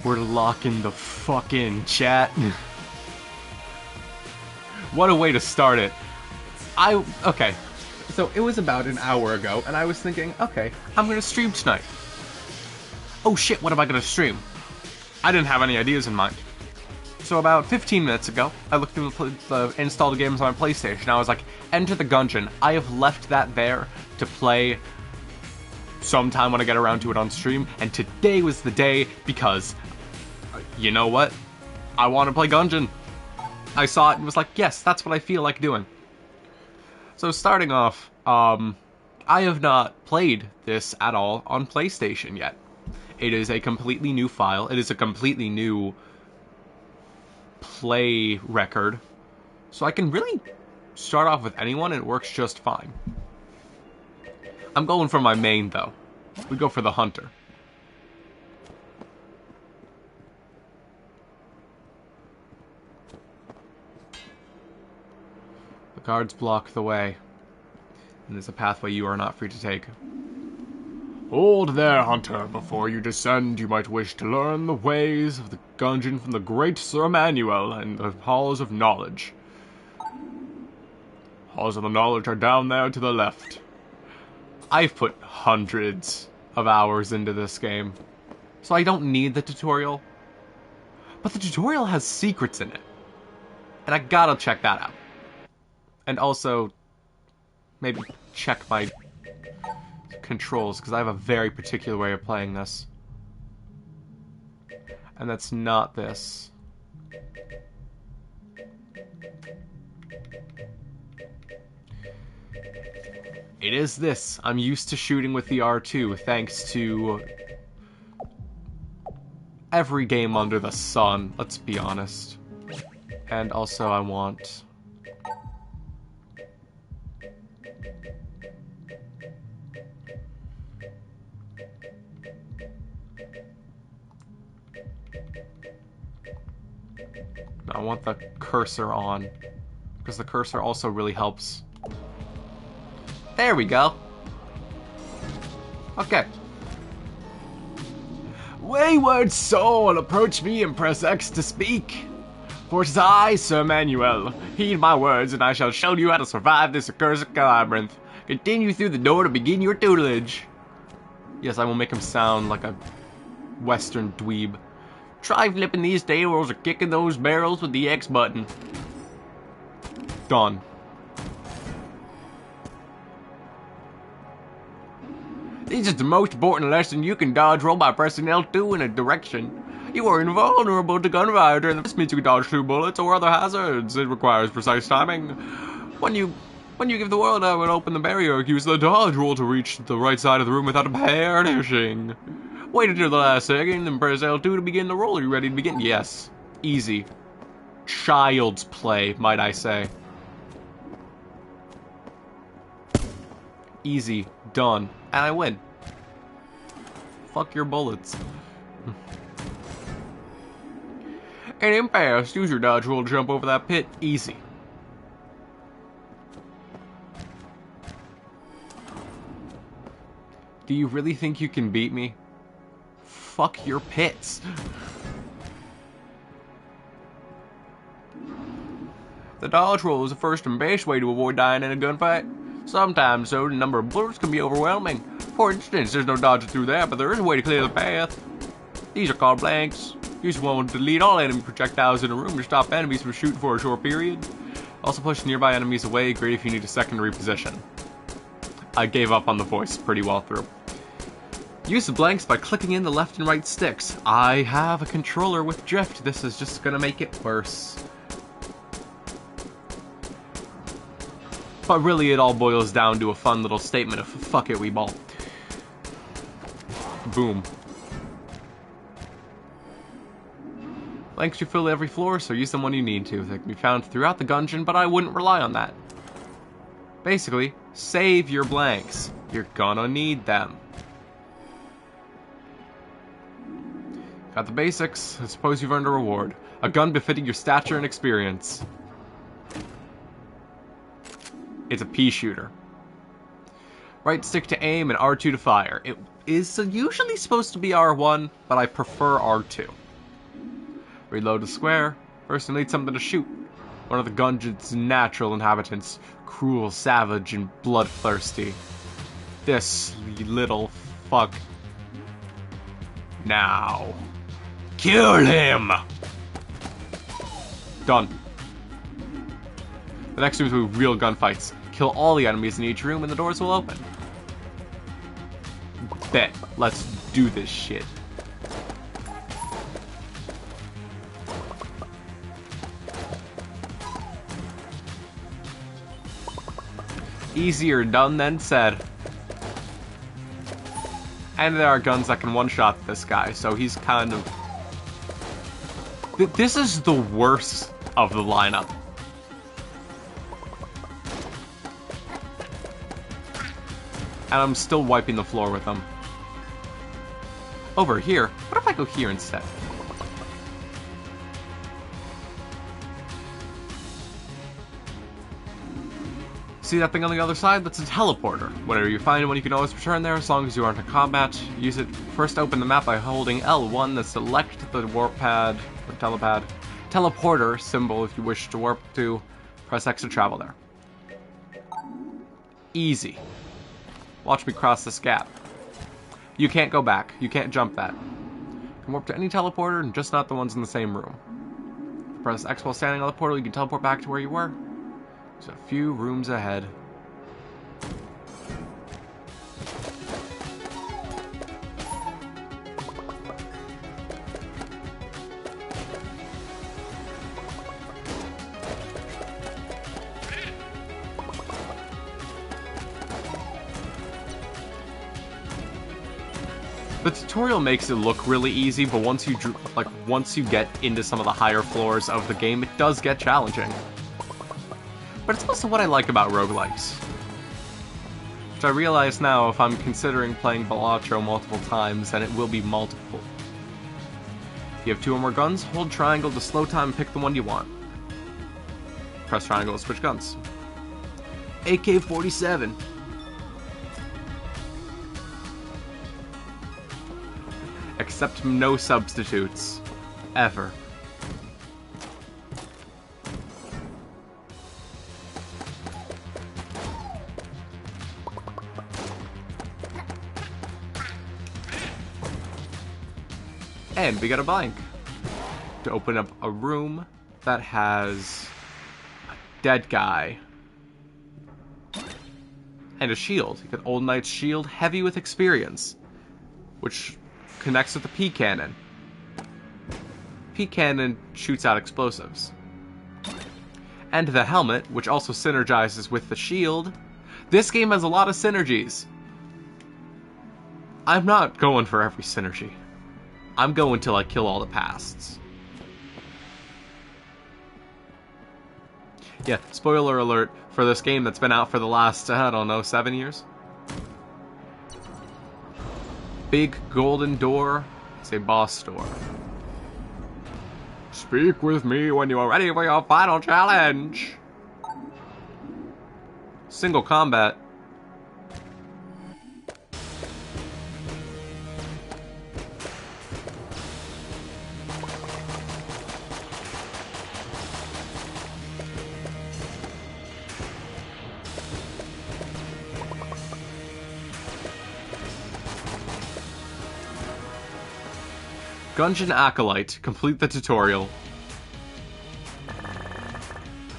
We're locking the fuck in, chat. What a way to start it. Okay. So it was about an hour ago, and I was thinking, okay, I'm gonna stream tonight. Oh shit, what am I gonna stream? I didn't have any ideas in mind. So about 15 minutes ago, I looked through the installed games on my PlayStation. I was like, Enter the Gungeon. I have left that there to play sometime when I get around to it on stream, and today was the day because, you know what? I want to play Gungeon. I saw it and was like, yes, that's what I feel like doing. So starting off, I have not played this at all on PlayStation yet. It is a completely new file. It is a completely new play record. So I can really start off with anyone and it works just fine. I'm going for my main though. We go for the hunter. The guards block the way. And there's a pathway you are not free to take. Hold there, hunter. Before you descend, you might wish to learn the ways of the Gungeon from the great Sir Emmanuel and the Halls of Knowledge. Halls of the Knowledge are down there to the left. I've put hundreds of hours into this game, so I don't need the tutorial. But the tutorial has secrets in it, and I gotta check that out. And also, maybe check my controls, because I have a very particular way of playing this. And that's not this. It is this. I'm used to shooting with the R2, thanks to every game under the sun, let's be honest. And also I want... I want the cursor on, because the cursor also really helps. There we go. Okay. Wayward soul, approach me and press X to speak. For 'tis I, Sir Emmanuel. Heed my words, and I shall show you how to survive this accursed labyrinth. Continue through the door to begin your tutelage. Yes, I will make him sound like a Western dweeb. Try flipping these tables or kicking those barrels with the X button. Done. This is the most important lesson. You can dodge roll by pressing L2 in a direction. You are invulnerable to gunfire. During this means you can dodge 2 bullets or other hazards. It requires precise timing. When you give the world out and open the barrier, use the dodge roll to reach the right side of the room without perishing. Wait until the last second and press L2 to begin the roll. Are you ready to begin? Yes. Easy. Child's play, might I say. Easy. Done. And I win. Fuck your bullets. And in fast, use your dodge roll to jump over that pit. Easy. Do you really think you can beat me? Fuck your pits. The dodge roll is the first and best way to avoid dying in a gunfight. Sometimes, though, the number of bullets can be overwhelming. For instance, there's no dodging through that, but there is a way to clear the path. These are called blanks. Use one to delete all enemy projectiles in a room to stop enemies from shooting for a short period. Also push nearby enemies away, great if you need a secondary position. I gave up on the voice pretty well through. Use the blanks by clicking in the left and right sticks. I have a controller with drift. This is just gonna make it worse. But really it all boils down to a fun little statement of fuck it, we ball. Boom. Blanks you fill every floor, so use them when you need to. They can be found throughout the Gungeon, but I wouldn't rely on that. Basically, save your blanks. You're gonna need them. Got the basics. I suppose you've earned a reward. A gun befitting your stature and experience. It's a pea shooter. Right stick to aim and R2 to fire. It is usually supposed to be R1, but I prefer R2. Reload the square. First, you'll need something to shoot. One of the Gungeon's natural inhabitants. Cruel, savage, and bloodthirsty. This little fuck. Now. Kill him! Done. The next room will be real gunfights. Kill all the enemies in each room and the doors will open. Bet. Let's do this shit. Easier done than said. And there are guns that can one-shot this guy, so he's kind of... This is the worst of the lineup. And I'm still wiping the floor with them. Over here? What if I go here instead? See that thing on the other side? That's a teleporter. Whenever you find one, you can always return there as long as you aren't in combat. Use it first to open the map by holding L1 to select the warp pad or teleporter symbol if you wish to warp to. Press X to travel there. Easy. Watch me cross this gap. You can't go back. You can't jump that. You can warp to any teleporter and just not the ones in the same room. Press X while standing on the portal, you can teleport back to where you were. There's a few rooms ahead. The tutorial makes it look really easy, but once you get into some of the higher floors of the game, it does get challenging. But it's also what I like about roguelikes. Which I realize now, if I'm considering playing Balatro multiple times, then it will be multiple. If you have 2 or more guns, hold triangle to slow time and pick the one you want. Press triangle to switch guns. AK-47. Accept no substitutes. Ever. And we got a blank to open up a room that has a dead guy and a shield. You got Old Knight's shield, heavy with experience, which connects with the P cannon. P cannon shoots out explosives. And the helmet, which also synergizes with the shield. This game has a lot of synergies. I'm not going for every synergy. I'm going till I kill all the pasts. Yeah, spoiler alert for this game that's been out for the last, I don't know, 7 years? Big golden door. It's a boss door. Speak with me when you are ready for your final challenge. Single combat. Gungeon Acolyte, complete the tutorial.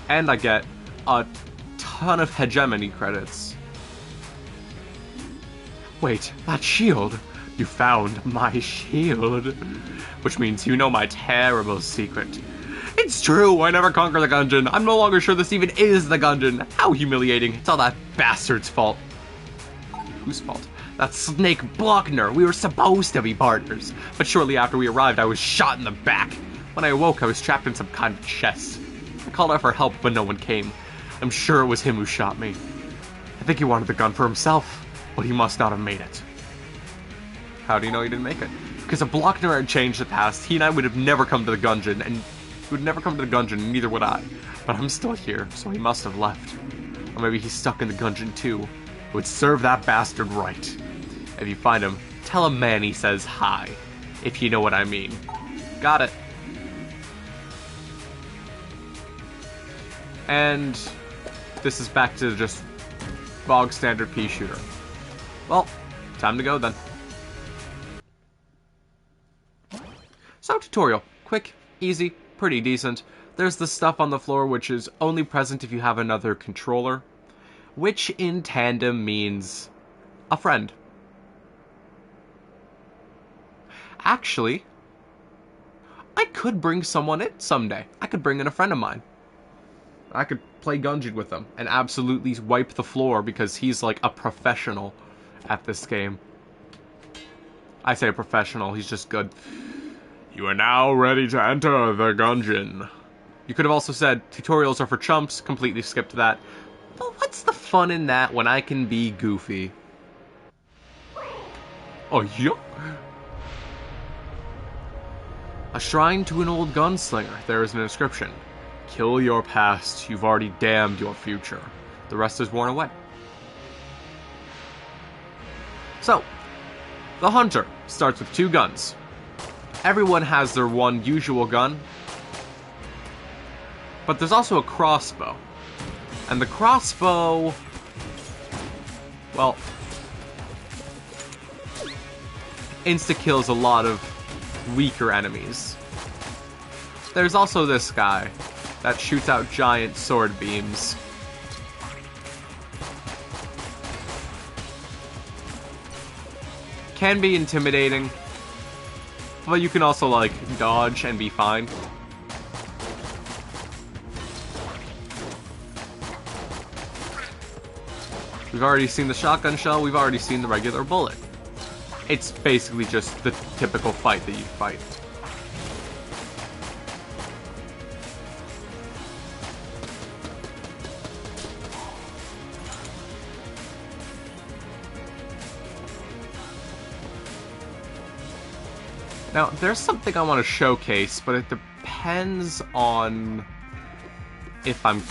And I get a ton of hegemony credits. Wait, that shield! You found my shield! Which means you know my terrible secret. It's true, I never conquered the Gungeon. I'm no longer sure this even is the Gungeon. How humiliating. It's all that bastard's fault. Whose fault? That snake Blockner. We were supposed to be partners. But shortly after we arrived, I was shot in the back. When I awoke, I was trapped in some kind of chest. I called out for help, but no one came. I'm sure it was him who shot me. I think he wanted the gun for himself, but he must not have made it. How do you know he didn't make it? Because if Blockner had changed the past, he and I would have never come to the Gungeon, and he would never come to the Gungeon, and neither would I. But I'm still here, so he must have left. Or maybe he's stuck in the Gungeon too. It would serve that bastard right. If you find him, tell him Manny says hi. If you know what I mean. Got it. And this is back to just bog standard pea shooter. Well, time to go then. So, tutorial. Quick, easy, pretty decent. There's the stuff on the floor which is only present if you have another controller, which in tandem means a friend. Actually, I could bring someone in someday. I could bring in a friend of mine. I could play Gungeon with him and absolutely wipe the floor because he's like a professional at this game. I say professional, he's just good. You are now ready to enter the Gungeon. You could have also said, tutorials are for chumps, completely skipped that. But what's the fun in that when I can be goofy? Oh, yeah. A shrine to an old gunslinger. There is an inscription. Kill your past, you've already damned your future. The rest is worn away. So, the hunter starts with 2 guns. Everyone has their one usual gun, but there's also a crossbow. And the crossbow, well, insta-kills a lot of weaker enemies. There's also this guy that shoots out giant sword beams. Can be intimidating, but you can also, like, dodge and be fine. We've already seen the shotgun shell, we've already seen the regular bullet. It's basically just the typical fight that you fight. Now, there's something I want to showcase, but it depends on if I'm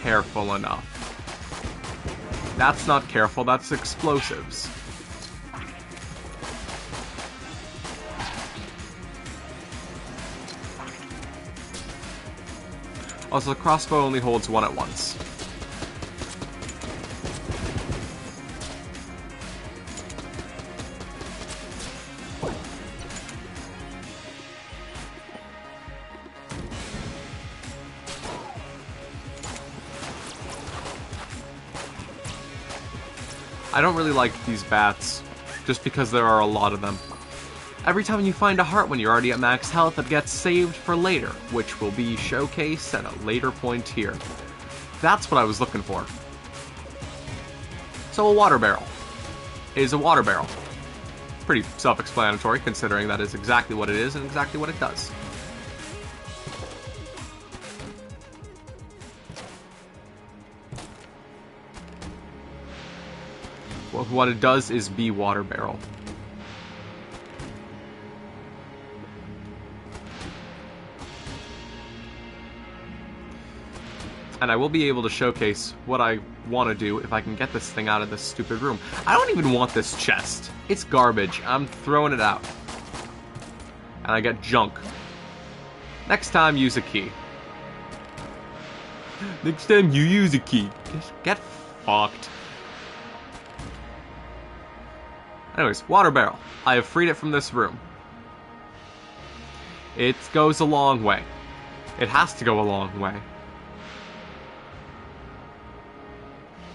careful enough. That's not careful, that's explosives. Also, the crossbow only holds 1 at once. I don't really like these bats, just because there are a lot of them. Every time you find a heart when you're already at max health, it gets saved for later, which will be showcased at a later point here. That's what I was looking for. So a water barrel is a water barrel. Pretty self-explanatory, considering that is exactly what it is and exactly what it does. Well, what it does is be water barrel. And I will be able to showcase what I want to do if I can get this thing out of this stupid room. I don't even want this chest. It's garbage. I'm throwing it out. And I get junk. Next time, use a key. Next time you use a key. Get fucked. Anyways, water barrel. I have freed it from this room. It goes a long way. It has to go a long way.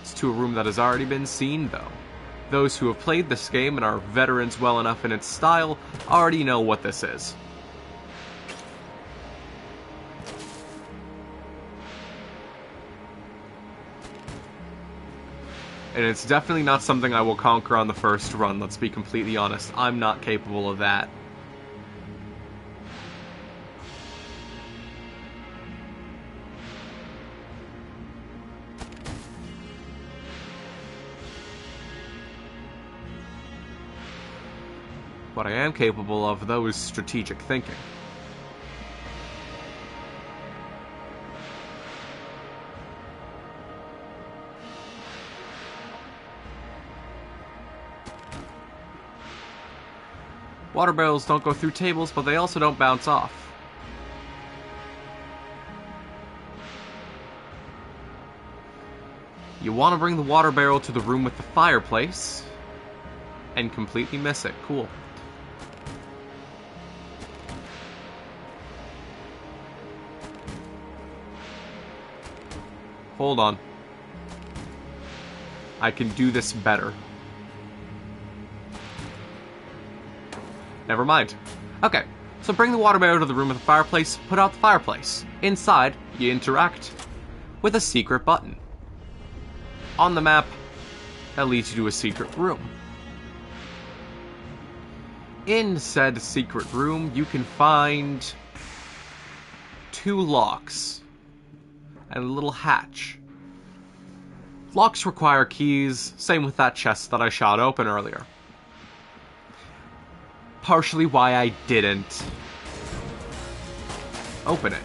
It's to a room that has already been seen, though. Those who have played this game and are veterans well enough in its style already know what this is. And it's definitely not something I will conquer on the first run, let's be completely honest. I'm not capable of that. What I am capable of, though, is strategic thinking. Water barrels don't go through tables, but they also don't bounce off. You want to bring the water barrel to the room with the fireplace and completely miss it. Cool. Hold on. I can do this better. Never mind. Okay, so bring the water barrel to the room with the fireplace, put out the fireplace. Inside, you interact with a secret button. On the map, that leads you to a secret room. In said secret room, you can find 2 locks and a little hatch. Locks require keys, same with that chest that I shot open earlier. Partially why I didn't open it.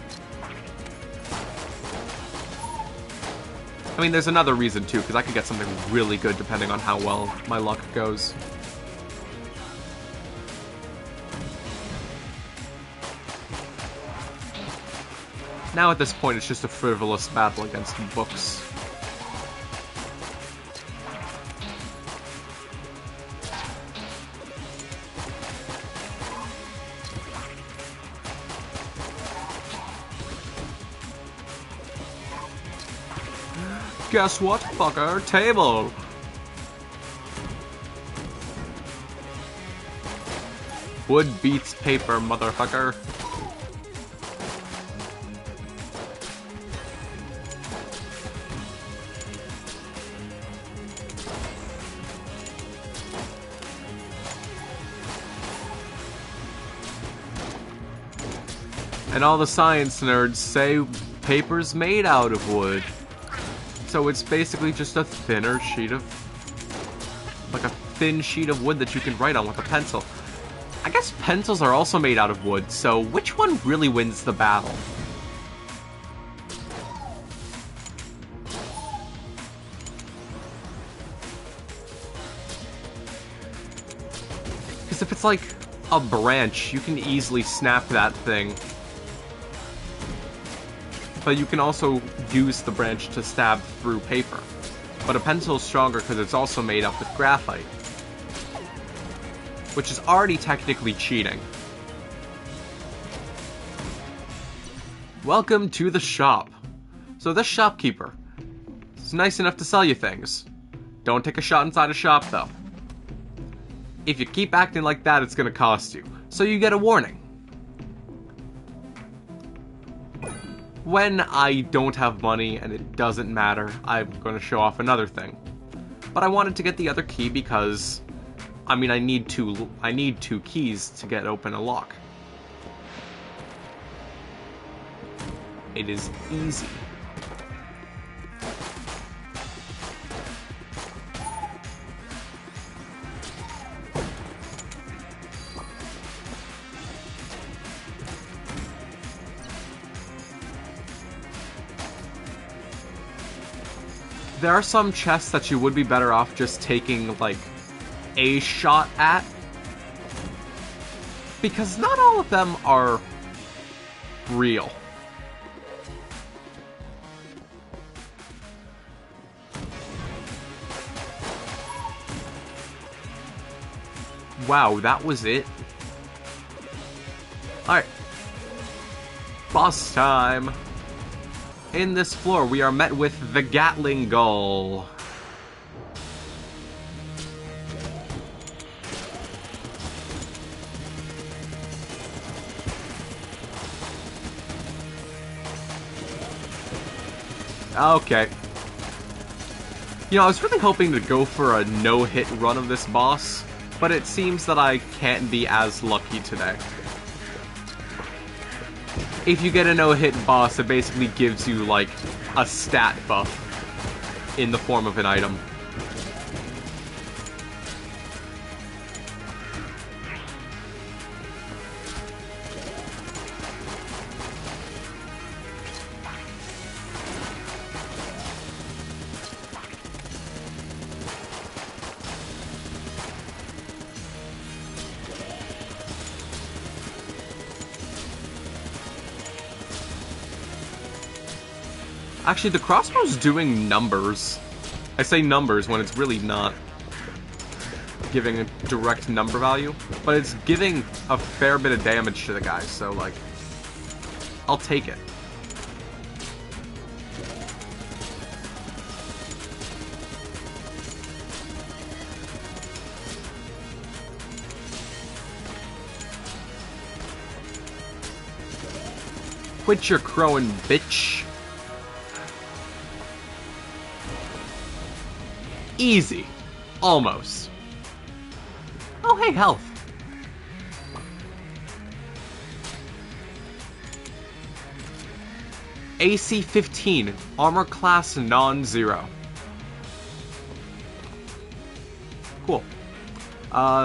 I mean, there's another reason too, because I could get something really good depending on how well my luck goes. Now at this point, it's just a frivolous battle against books. Guess what, fucker? Table! Wood beats paper, motherfucker. And all the science nerds say paper's made out of wood. So it's basically just a thinner sheet of... like a thin sheet of wood that you can write on with a pencil. I guess pencils are also made out of wood, so which one really wins the battle? Because if it's like a branch, you can easily snap that thing. But you can also use the branch to stab through paper. But a pencil is stronger because it's also made up with graphite. Which is already technically cheating. Welcome to the shop. So this shopkeeper is nice enough to sell you things. Don't take a shot inside a shop though. If you keep acting like that, it's gonna cost you. So you get a warning. When I don't have money and it doesn't matter, I'm going to show off another thing. But I wanted to get the other key because, I mean, I need two keys to get open a lock. It is easy. There are some chests that you would be better off just taking, like, a shot at. Because not all of them are real. Wow, that was it? Alright. Boss time! In this floor, we are met with the Gatling Gull. Okay. You know, I was really hoping to go for a no-hit run of this boss, but it seems that I can't be as lucky today. If you get a no-hit boss, it basically gives you, like, a stat buff in the form of an item. Actually, the crossbow's doing numbers. I say numbers when it's really not giving a direct number value, but it's giving a fair bit of damage to the guys, so, like, I'll take it. Quit your crowing, bitch. Easy. Almost. Oh, hey, health. AC 15, armor class non-zero. Cool.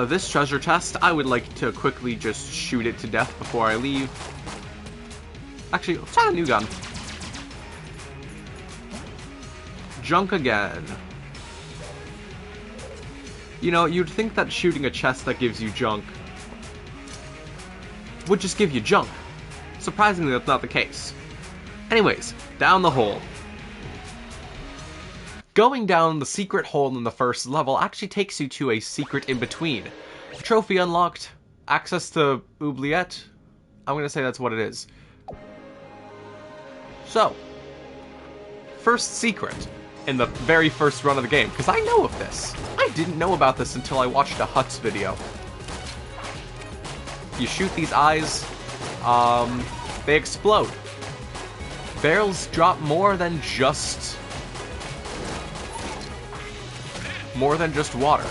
This treasure chest, I would like to quickly just shoot it to death before I leave. Actually, let's try a new gun. Junk again. You know, you'd think that shooting a chest that gives you junk would just give you junk. Surprisingly, that's not the case. Anyways, down the hole. Going down the secret hole in the first level actually takes you to a secret in between. Trophy unlocked. Access to oubliette. I'm gonna say that's what it is. So, first secret in the very first run of the game, because I know of this. I didn't know about this until I watched a Huts video. You shoot these eyes, they explode. Barrels drop more than just water.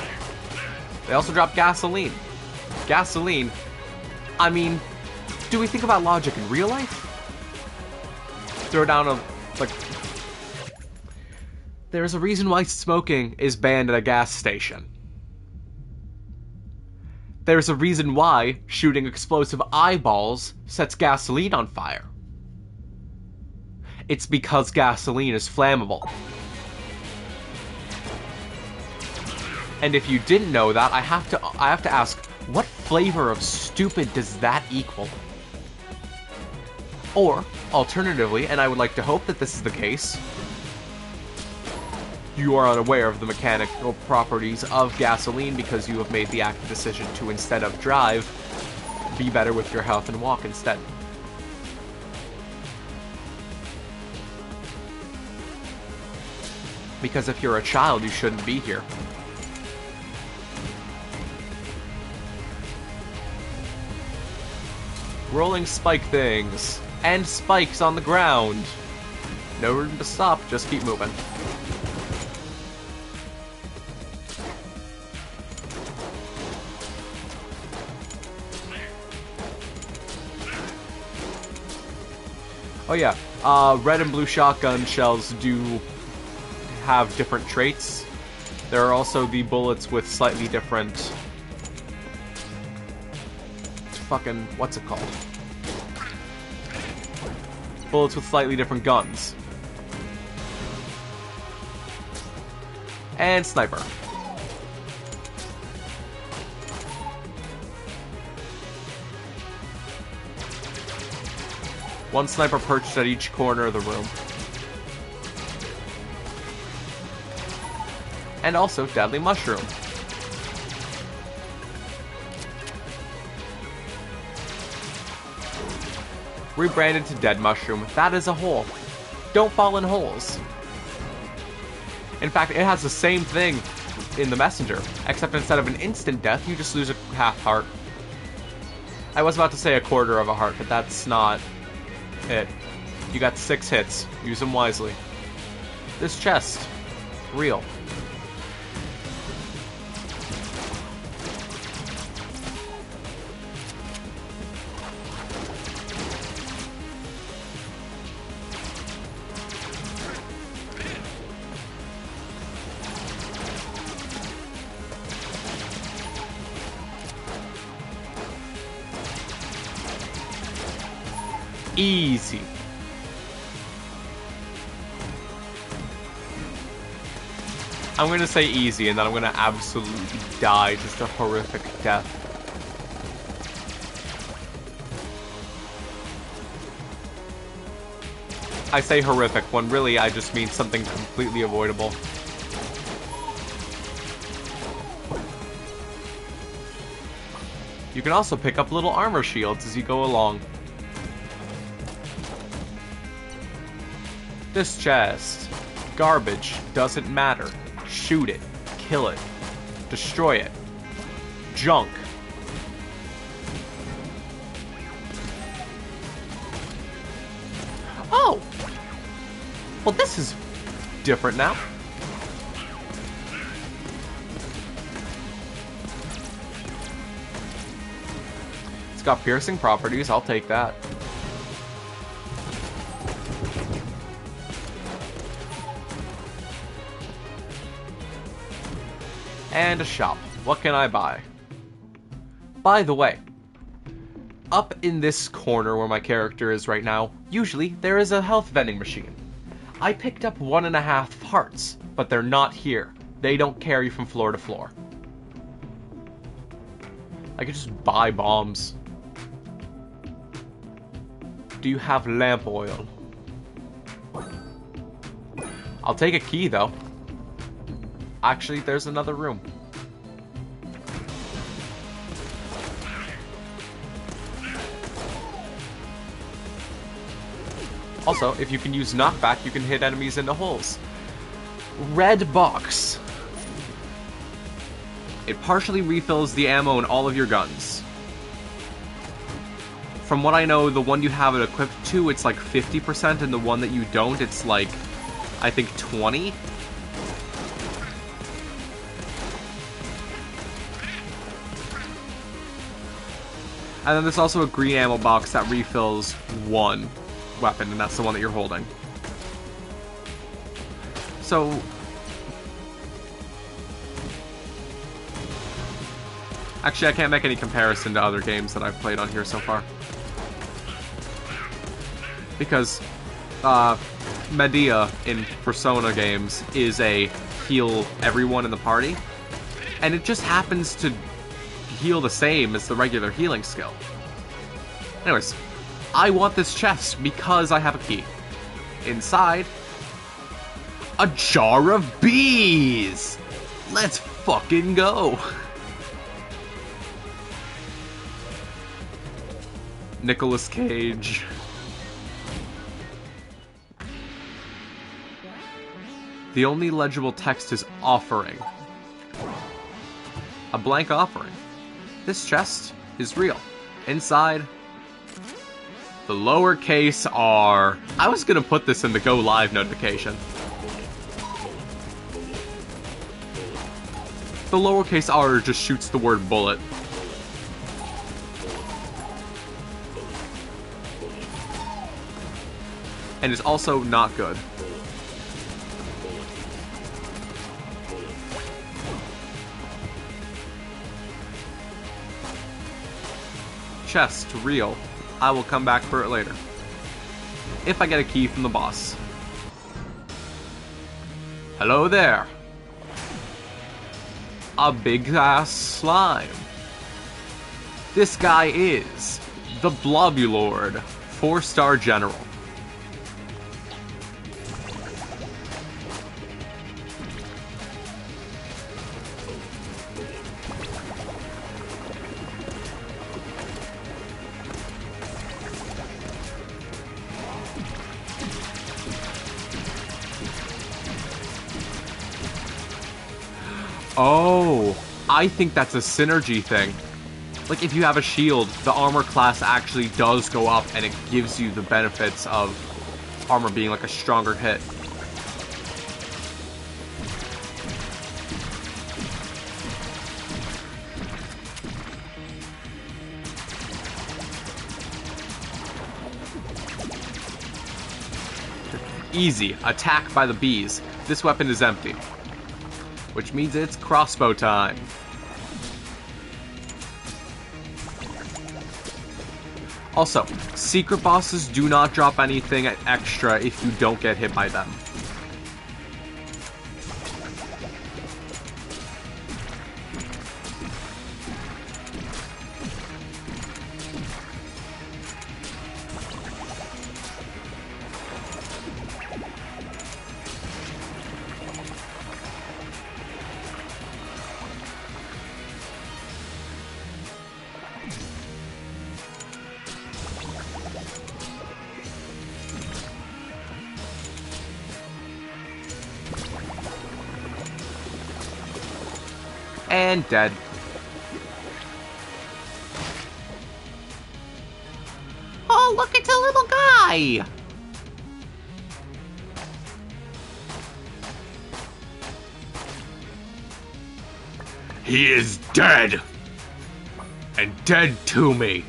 They also drop gasoline. Gasoline, I mean, do we think about logic in real life? Throw down a, like, there's a reason why smoking is banned at a gas station. There's a reason why shooting explosive eyeballs sets gasoline on fire. It's because gasoline is flammable. And if you didn't know that, I have to ask, what flavor of stupid does that equal? Or, alternatively, and I would like to hope that this is the case, you are unaware of the mechanical properties of gasoline because you have made the active decision to, instead of drive, be better with your health and walk instead. Because if you're a child, you shouldn't be here. Rolling spike things. And spikes on the ground. No room to stop, just keep moving. Oh yeah, red and blue shotgun shells do have different traits. There are also the bullets with slightly different... fucking... what's it called? Bullets with slightly different guns. And sniper. One sniper perched at each corner of the room. And also deadly mushroom. Rebranded to dead mushroom. That is a hole. Don't fall in holes. In fact, it has the same thing in the messenger, except instead of an instant death, you just lose a half heart. I was about to say a quarter of a heart, but that's not it. You got 6 hits. Use them wisely. This chest. Real. Easy. I'm gonna say easy, and then I'm gonna absolutely die just a horrific death. I say horrific when really I just mean something completely avoidable. can also pick up little armor shields as you go along. This chest. Garbage. Doesn't matter. Shoot it. Kill it. Destroy it. Junk. Oh! Well, this is different now. It's got piercing properties, I'll take that. And a shop. What can I buy? By the way, up in this corner where my character is right now, usually there is a health vending machine. I picked up 1.5 hearts, but they're not here. They don't carry from floor to floor. I could just buy bombs. Do you have lamp oil? I'll take a key though. Actually, there's another room. Also, if you can use knockback, you can hit enemies in the holes. Red box. It partially refills the ammo in all of your guns. From what I know, the one you have it equipped to, it's like 50%, and the one that you don't, it's like, I think 20? And then there's also a green ammo box that refills one weapon, and that's the one that you're holding. So actually, I can't make any comparison to other games that I've played on here so far. Because Medea in Persona games is a heal everyone in the party, and it just happens to heal the same as the regular healing skill. Anyways, I want this chest because I have a key. Inside, a jar of bees! Let's fucking go! Nicolas Cage. The only legible text is offering. A blank offering. This chest is real. Inside, the lowercase r. I was gonna put this in the go live notification. The lowercase r just shoots the word bullet. And is also not good. Chest, real. I will come back for it later. If I get a key from the boss. Hello there. A big ass slime. This guy is the Blobulord, 4-star general. Oh, I think that's a synergy thing. Like, if you have a shield, the armor class actually does go up, and it gives you the benefits of armor being like a stronger hit. Easy. Attack by the bees. This weapon is empty, which means it's crossbow time. Also, secret bosses do not drop anything extra if you don't get hit by them. And dead. Oh, look, it's a little guy! He is dead! And dead to me.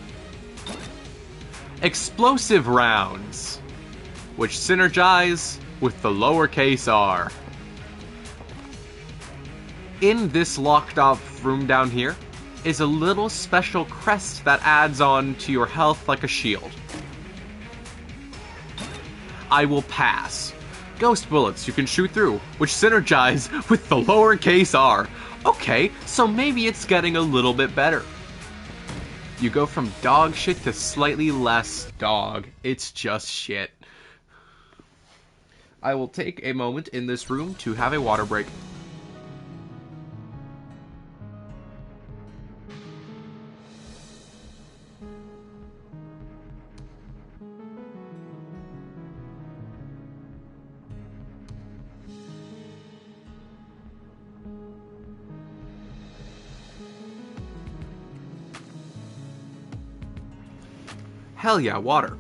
Explosive rounds, which synergize with the lowercase r. In this locked off room down here is a little special crest that adds on to your health like a shield. I will pass. Ghost bullets you can shoot through, which synergize with the lowercase r. Okay, so maybe it's getting a little bit better. You go from dog shit to slightly less dog. It's just shit. I will take a moment in this room to have a water break. Hell yeah, water.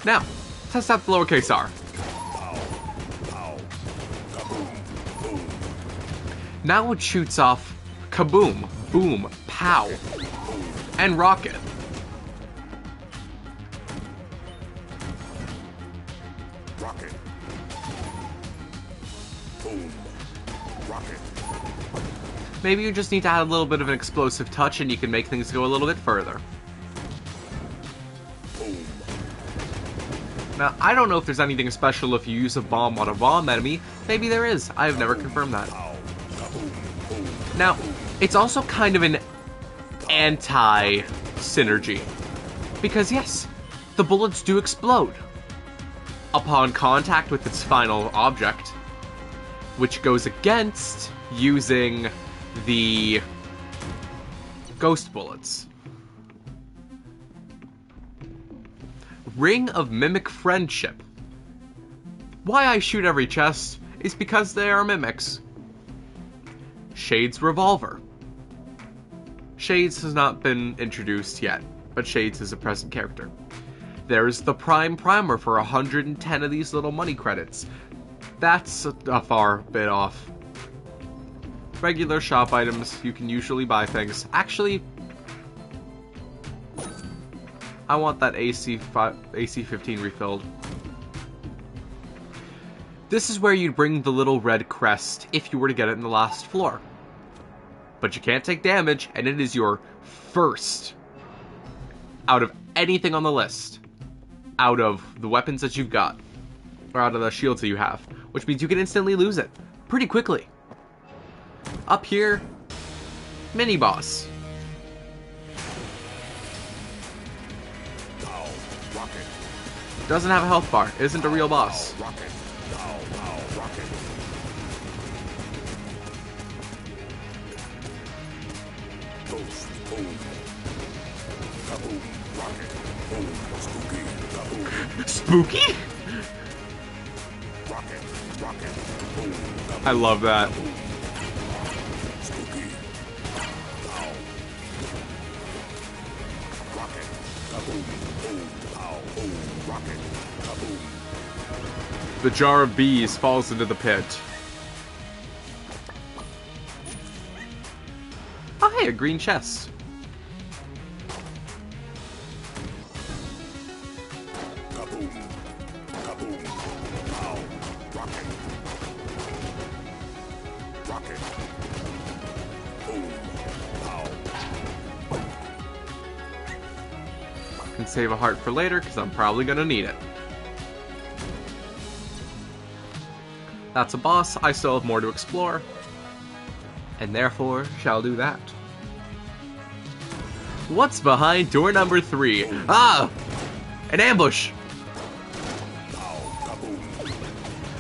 Now, test out the lowercase r. Now it shoots off kaboom, boom, pow, and rocket. Rocket. Boom. Rocket. Maybe you just need to add a little bit of an explosive touch and you can make things go a little bit further. Boom. Now, I don't know if there's anything special if you use a bomb on a bomb enemy. Maybe there is. I have never confirmed that. Now, it's also kind of an anti-synergy. Because yes, the bullets do explode upon contact with its final object, which goes against using the ghost bullets. Ring of Mimic Friendship. Why I shoot every chest is because they are mimics. Shades Revolver. Shades has not been introduced yet, but Shades is a present character. There's the Prime Primer for 110 of these little money credits. That's a far bit off. Regular shop items, you can usually buy things. Actually, I want that AC-15 refilled. This is where you'd bring the little red crest if you were to get it in the last floor. But you can't take damage, and it is your first out of anything on the list. Out of the weapons that you've got. Or out of the shields that you have. Which means you can instantly lose it. Pretty quickly. Up here, mini-boss. Doesn't have a health bar. Isn't a real boss. Spooky? I love that. The jar of bees falls into the pit. Oh hey, a green chest. Kaboom. Kaboom. Pow. Rocket. Rocket. Boom. Pow. I can save a heart for later because I'm probably gonna need it. That's a boss. I still have more to explore, and therefore shall do that. What's behind door number 3? Ah! An ambush!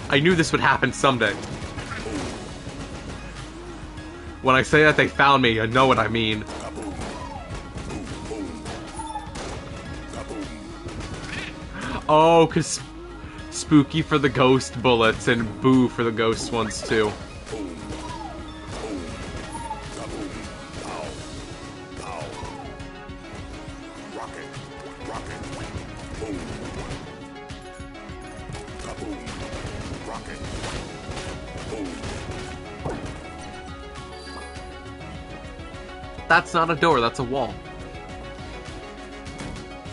I knew this would happen someday. When I say that they found me, I know what I mean. Oh, because Spooky for the ghost bullets and Boo for the ghost ones too. Rocket. Rocket. Boom. Kaboom. Rocket. Boom. That's not a door, that's a wall.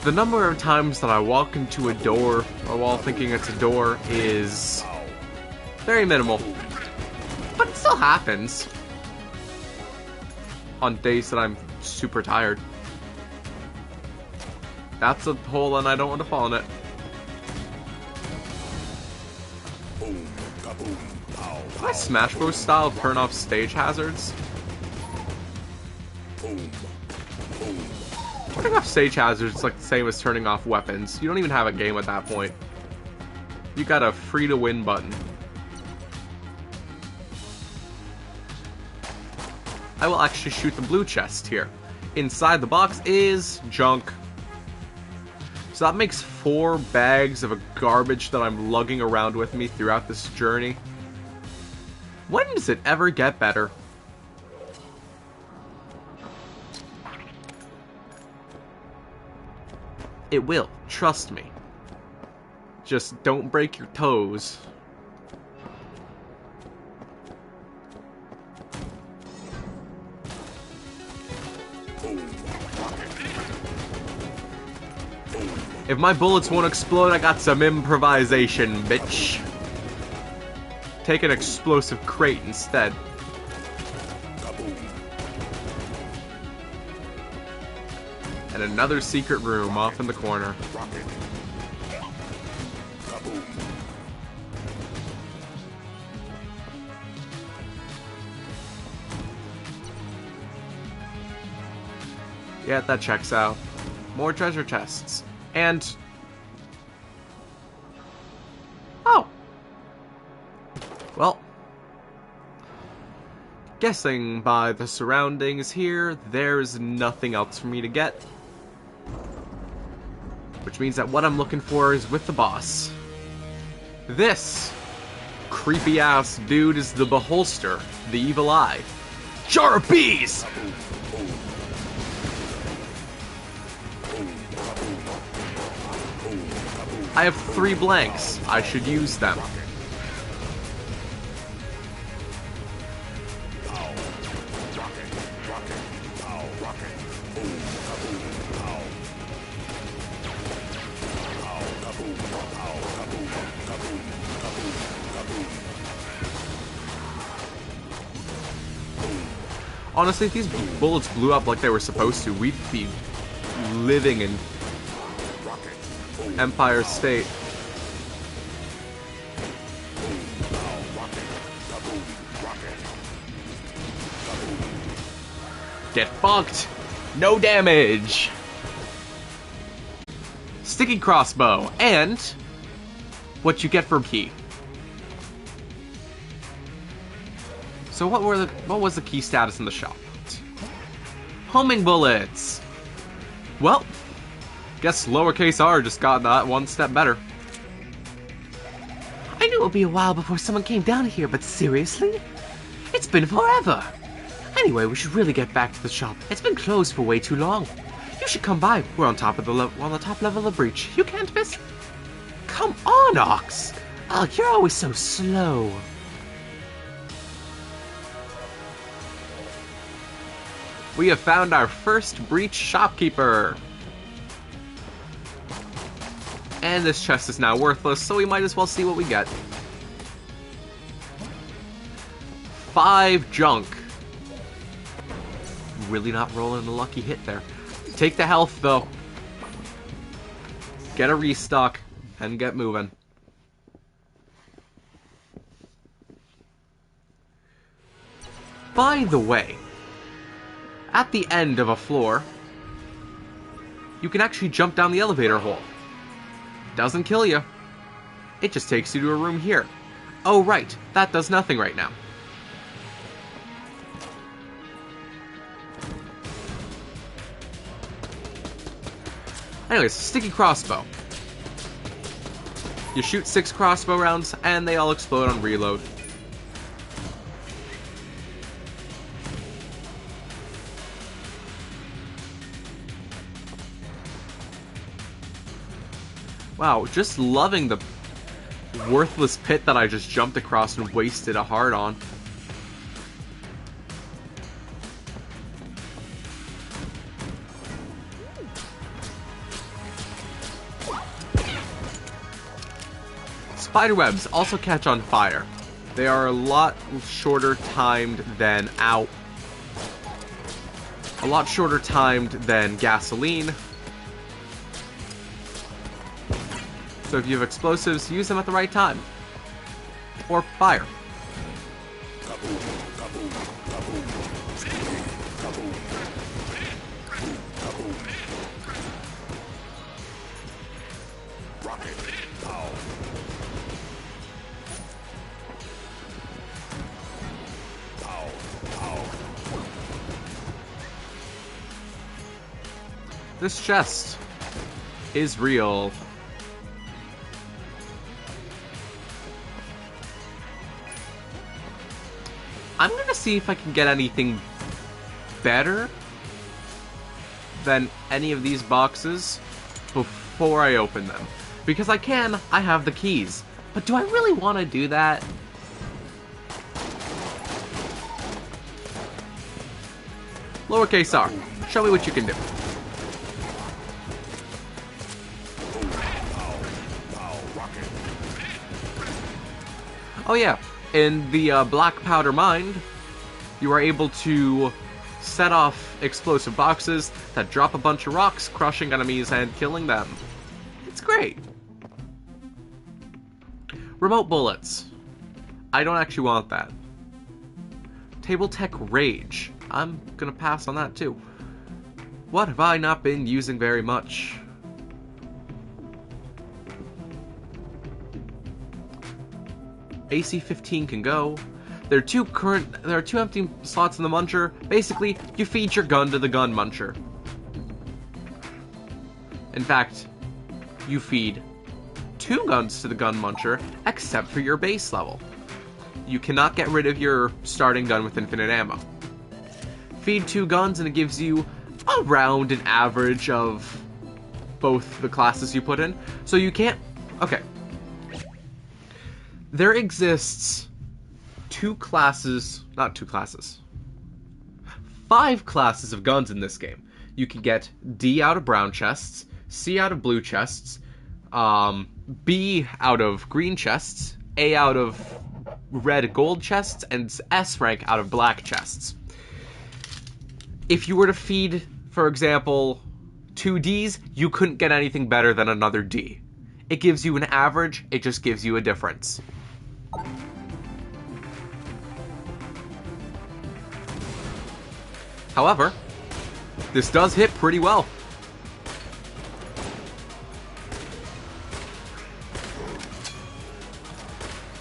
The number of times that I walk into a door, a wall thinking it's a door, is very minimal. But it still happens. On days that I'm super tired. That's a hole and I don't want to fall in it. Boom. Kaboom. Pow. My Smash Bros. Style turn off stage hazards. Boom. Boom. Turning off stage hazards is like the same as turning off weapons. You don't even have a game at that point. You got a free to win button. I will actually shoot the blue chest here. Inside the box is junk. So that makes 4 bags of a garbage that I'm lugging around with me throughout this journey. When does it ever get better? It will, trust me. Just don't break your toes. If my bullets won't explode, I got some improvisation, bitch. Take an explosive crate instead. And another secret room off in the corner. Yeah, that checks out. More treasure chests. And... oh! Well... guessing by the surroundings here, there's nothing else for me to get. Which means that what I'm looking for is with the boss. This creepy-ass dude is the Beholster, the evil eye. Jar of bees! I have 3 blanks. I should use them. Honestly, if these bullets blew up like they were supposed to, we'd be living in Empire State. Get fucked! No damage! Sticky crossbow, and what you get for key. So what was the key status in the shop? Homing bullets! Well, guess lowercase r just got that one step better. I knew it would be a while before someone came down here, but seriously? It's been forever! Anyway, we should really get back to the shop. It's been closed for way too long. You should come by. We're on top of the on the top level of the breach. You can't miss. Come on, Ox! Oh, you're always so slow. We have found our first breach shopkeeper. And this chest is now worthless, so we might as well see what we get. 5 junk. Really not rolling a lucky hit there. Take the health, though. Get a restock, and get moving. By the way, at the end of a floor, you can actually jump down the elevator hole. Doesn't kill you. It just takes you to a room here. Oh right, that does nothing right now. Anyways, sticky crossbow. You shoot 6 crossbow rounds, and they all explode on reload. Wow, just loving the worthless pit that I just jumped across and wasted a heart on. Spiderwebs also catch on fire. They are a lot shorter timed than a lot shorter timed than gasoline. So if you have explosives, use them at the right time. Or fire. Kaboom, kaboom, kaboom. Kaboom. Kaboom. Rocket. Pow. Pow. Pow. This chest is real. I'm gonna see if I can get anything better than any of these boxes before I open them. Because I have the keys. But do I really want to do that? Lowercase r, show me what you can do. Oh yeah, in the black powder mine, you are able to set off explosive boxes that drop a bunch of rocks, crushing enemies and killing them. It's great. Remote bullets. I don't actually want that. Table Tech Rage. I'm gonna pass on that too. What have I not been using very much? AC-15 can go. There are two empty slots in the muncher. Basically, you feed your gun to the gun muncher. In fact, you feed 2 guns to the gun muncher, except for your base level. You cannot get rid of your starting gun with infinite ammo. Feed 2 guns and it gives you around an average of both the classes you put in. So you can't... Okay. There exists 5 classes of guns in this game. You can get D out of brown chests, C out of blue chests, B out of green chests, A out of red gold chests, and S rank out of black chests. If you were to feed, for example, 2 Ds, you couldn't get anything better than another D. It gives you an average, it just gives you a difference. However, this does hit pretty well.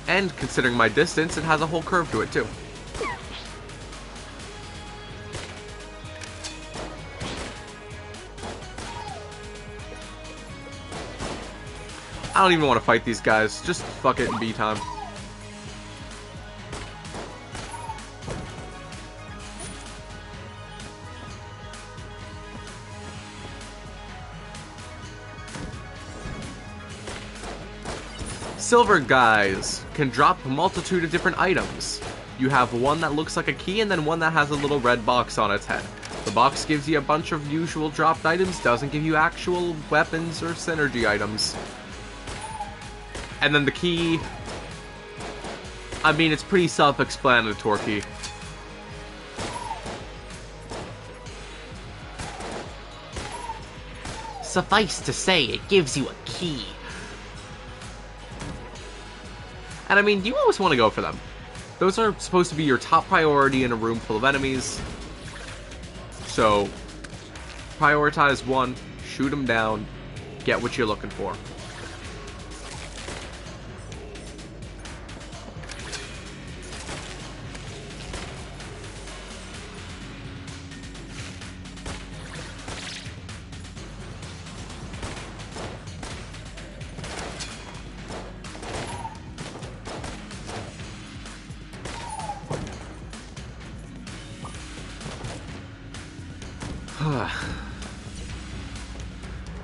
And considering my distance, it has a whole curve to it too. I don't even want to fight these guys. Just fuck it and B time. Silver guys can drop a multitude of different items. You have one that looks like a key and then one that has a little red box on its head. The box gives you a bunch of usual dropped items, doesn't give you actual weapons or synergy items. And then the key... I mean, it's pretty self-explanatory. Suffice to say, it gives you a key. And I mean, you always want to go for them. Those are supposed to be your top priority in a room full of enemies. So, prioritize one, shoot them down, get what you're looking for.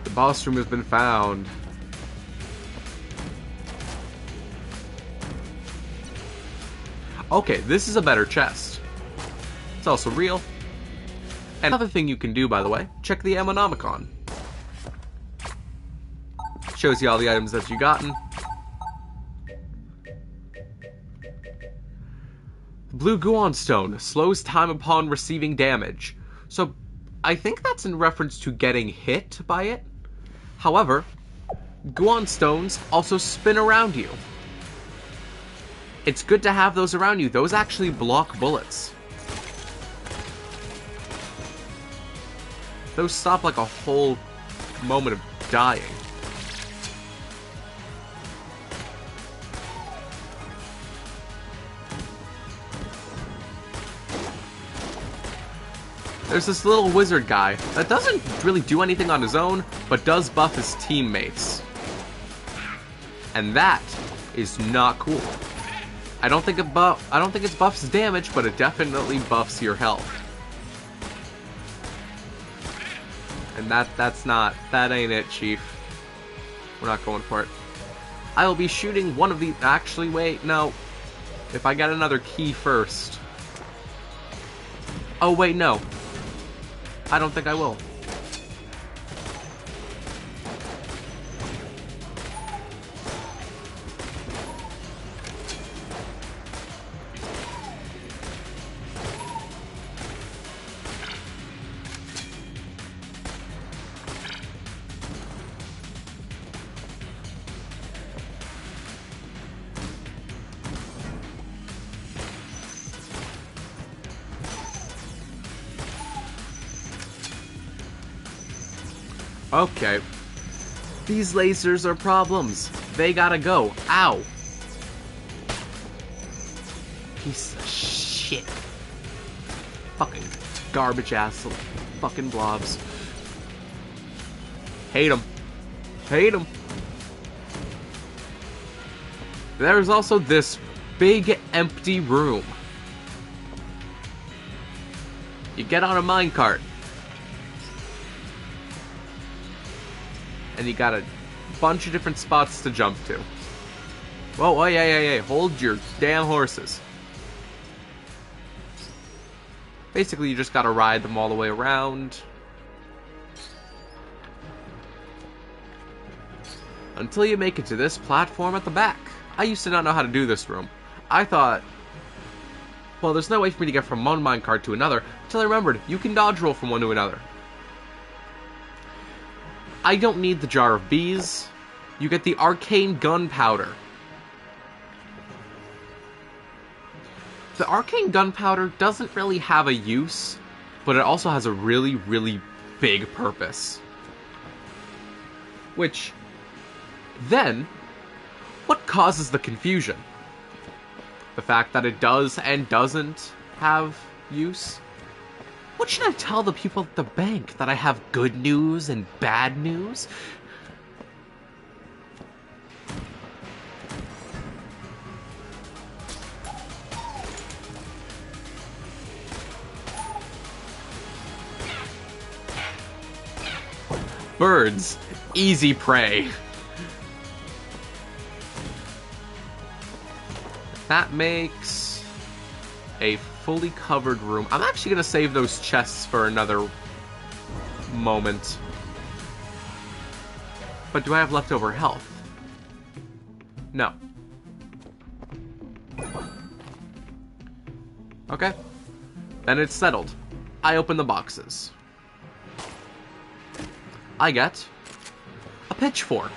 The boss room has been found. Okay, this is a better chest. It's also real. And another thing you can do, by the way, check the Ammonomicon. Shows you all the items that you've gotten. Blue Guon Stone slows time upon receiving damage. So, I think that's in reference to getting hit by it. However, Guon Stones also spin around you. It's good to have those around you. Those actually block bullets. Those stop like a whole moment of dying. There's this little wizard guy that doesn't really do anything on his own, but does buff his teammates. And that is not cool. I don't think it buffs damage, but it definitely buffs your health. And that ain't it, Chief. We're not going for it. I will be shooting one of the, actually wait, no. If I get another key first. Oh wait, no. I don't think I will. Okay. These lasers are problems. They gotta go. Ow. Piece of shit. Fucking garbage ass fucking blobs. Hate them. Hate them. There's also this big empty room. You get on a minecart. And you got a bunch of different spots to jump to. Whoa, yeah. Hold your damn horses. Basically, you just gotta ride them all the way around. Until you make it to this platform at the back. I used to not know how to do this room. I thought, well, there's no way for me to get from one minecart to another, until I remembered, you can dodge roll from one to another. I don't need the jar of bees. You get the arcane gunpowder. The arcane gunpowder doesn't really have a use, but it also has a really, really big purpose. Which, then, what causes the confusion? The fact that it does and doesn't have use? What should I tell the people at the bank? That I have good news and bad news? Birds. Easy prey. That makes a fully covered room. I'm actually going to save those chests for another moment. But do I have leftover health? No. Okay. Then it's settled. I open the boxes. I get a pitchfork.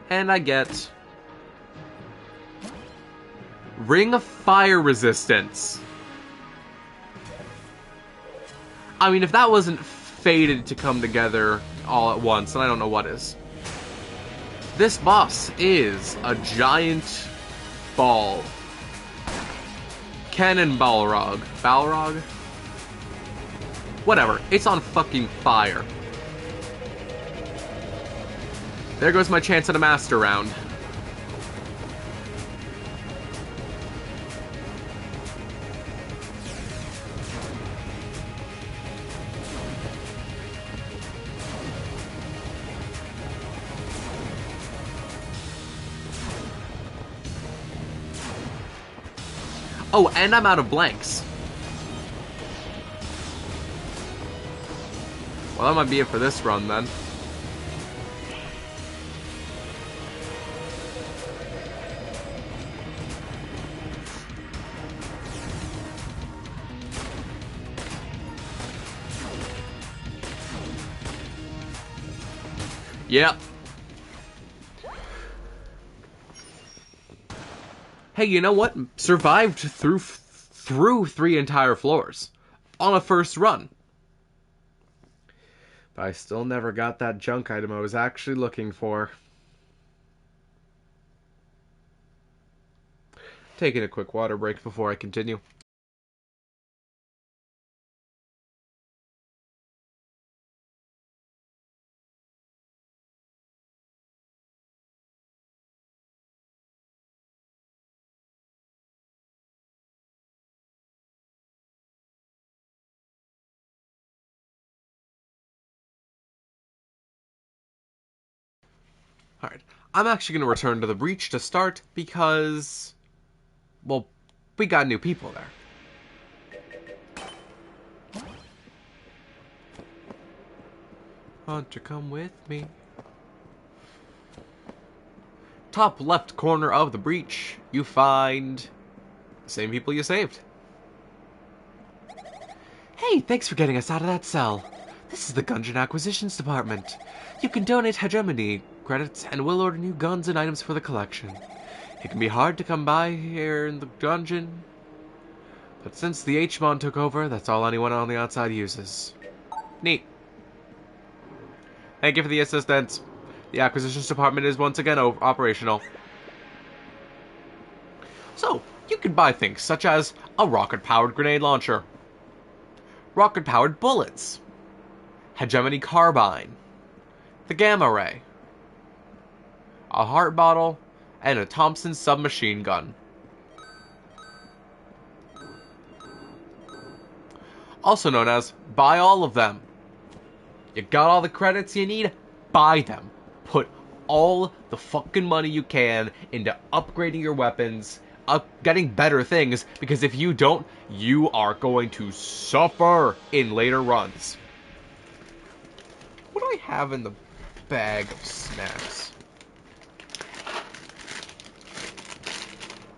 And I get Ring of Fire Resistance. I mean, if that wasn't fated to come together all at once, then I don't know what is. This boss is a giant ball. Cannon Balrog. Balrog? Whatever. It's on fucking fire. There goes my chance at a master round. Oh, and I'm out of blanks. Well, that might be it for this run, then. Yep. Hey, you know what? Survived through 3 entire floors on a first run. But I still never got that junk item I was actually looking for. Taking a quick water break before I continue. Alright, I'm actually going to return to the breach to start because, well, we got new people there. Hunter, come with me. Top left corner of the breach, you find the same people you saved. Hey, thanks for getting us out of that cell. This is the Gungeon Acquisitions Department. You can donate hegemony credits and we'll order new guns and items for the collection. It can be hard to come by here in the dungeon, but since the H-Mon took over, that's all anyone on the outside uses. Neat. Thank you for the assistance. The Acquisitions Department is once again operational. So, you can buy things such as a rocket-powered grenade launcher, rocket-powered bullets, hegemony carbine, the gamma ray, a heart bottle, and a Thompson submachine gun. Also known as buy all of them. You got all the credits you need? Buy them. Put all the fucking money you can into upgrading your weapons, getting better things, because if you don't, you are going to suffer in later runs. What do I have in the bag of snacks?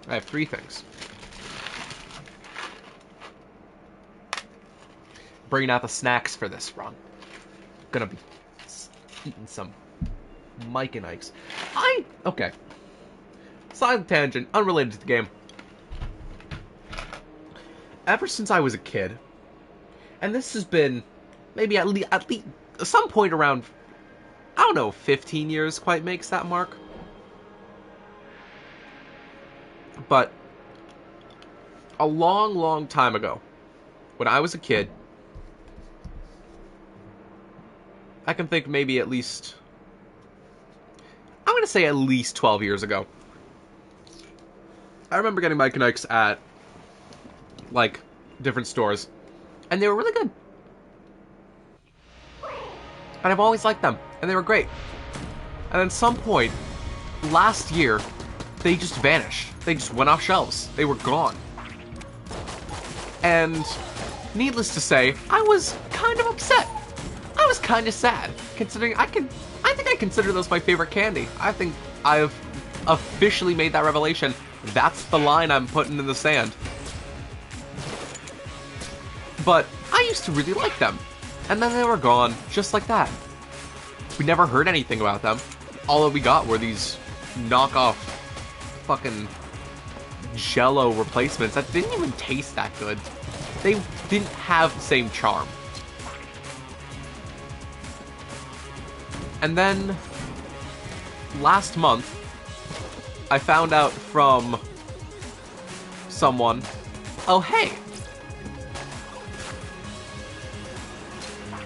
I have 3 things. Bringing out the snacks for this run. Gonna be eating some Mike and Ike's. Okay. Side tangent, unrelated to the game. Ever since I was a kid, and this has been maybe at least some point around, I don't know, 15 years quite makes that mark. But a long, long time ago, when I was a kid, I can think maybe at least, I'm going to say at least 12 years ago. I remember getting Mike and Ike's at, like, different stores, and they were really good. And I've always liked them, and they were great. And at some point, last year, they just vanished. They just went off shelves. They were gone. And, needless to say, I was kind of upset. I was kind of sad, considering I think I consider those my favorite candy. I think I've officially made that revelation. That's the line I'm putting in the sand. But I used to really like them. And then they were gone, just like that. We never heard anything about them. All that we got were these knockoff fucking Jell-O replacements that didn't even taste that good. They didn't have the same charm. And then, last month, I found out from someone, oh hey,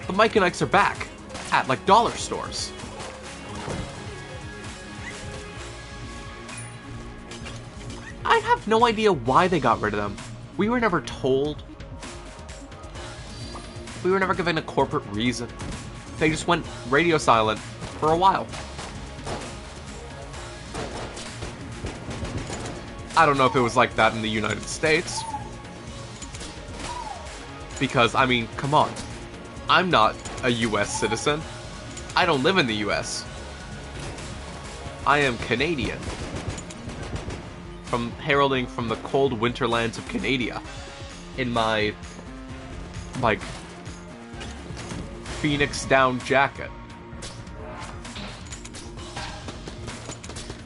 the Mike and Ike's are back at, like, dollar stores. I have no idea why they got rid of them. We were never told. We were never given a corporate reason. They just went radio silent for a while. I don't know if it was like that in the United States. Because, I mean, come on. I'm not a US citizen. I don't live in the US. I am Canadian. Heralding from the cold winterlands of Canada. In my, like, Phoenix down jacket.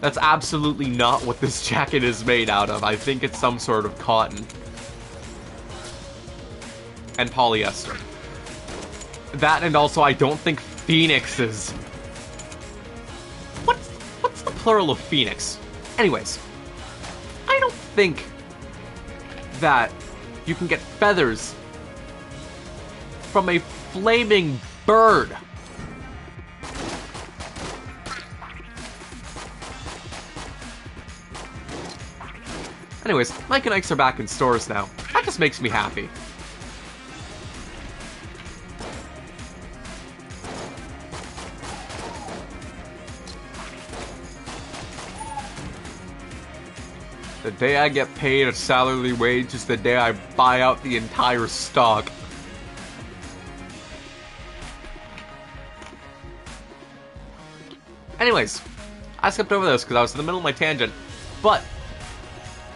That's absolutely not what this jacket is made out of. I think it's some sort of cotton. And polyester. That, and also I don't think Phoenix is... What's the plural of Phoenix? Anyways, I don't think that you can get feathers from a flaming bird. Anyways, Mike and Ike's are back in stores now. That just makes me happy. The day I get paid a salary wage is the day I buy out the entire stock. Anyways, I skipped over this because I was in the middle of my tangent. But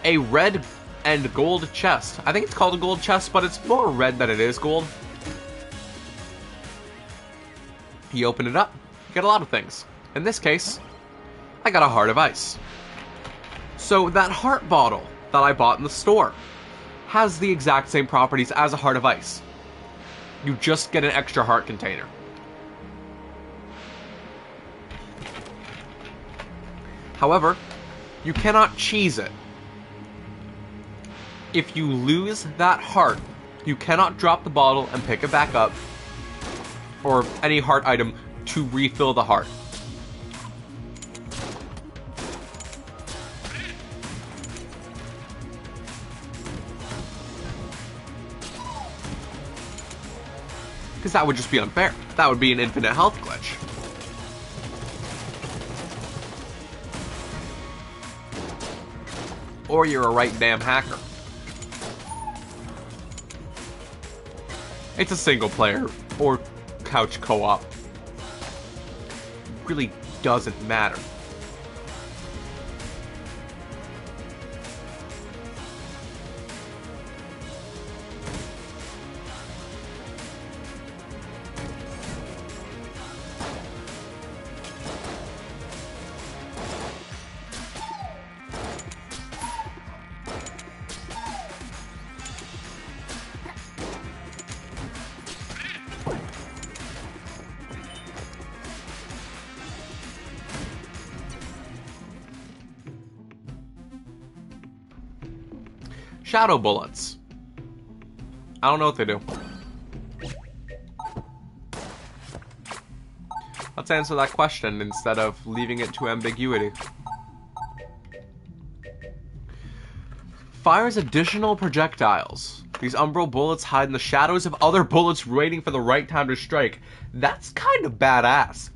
a red and gold chest. I think it's called a gold chest, but it's more red than it is gold. You open it up, you get a lot of things. In this case, I got a heart of ice. So that heart bottle that I bought in the store has the exact same properties as a heart of ice. You just get an extra heart container. However, you cannot cheese it. If you lose that heart, you cannot drop the bottle and pick it back up, or any heart item to refill the heart. Because that would just be unfair. That would be an infinite health glitch. Or you're a right damn hacker. It's a single player or couch co-op. Really doesn't matter. Shadow bullets. I don't know what they do. Let's answer that question instead of leaving it to ambiguity. Fires additional projectiles. These umbral bullets hide in the shadows of other bullets waiting for the right time to strike. That's kind of badass.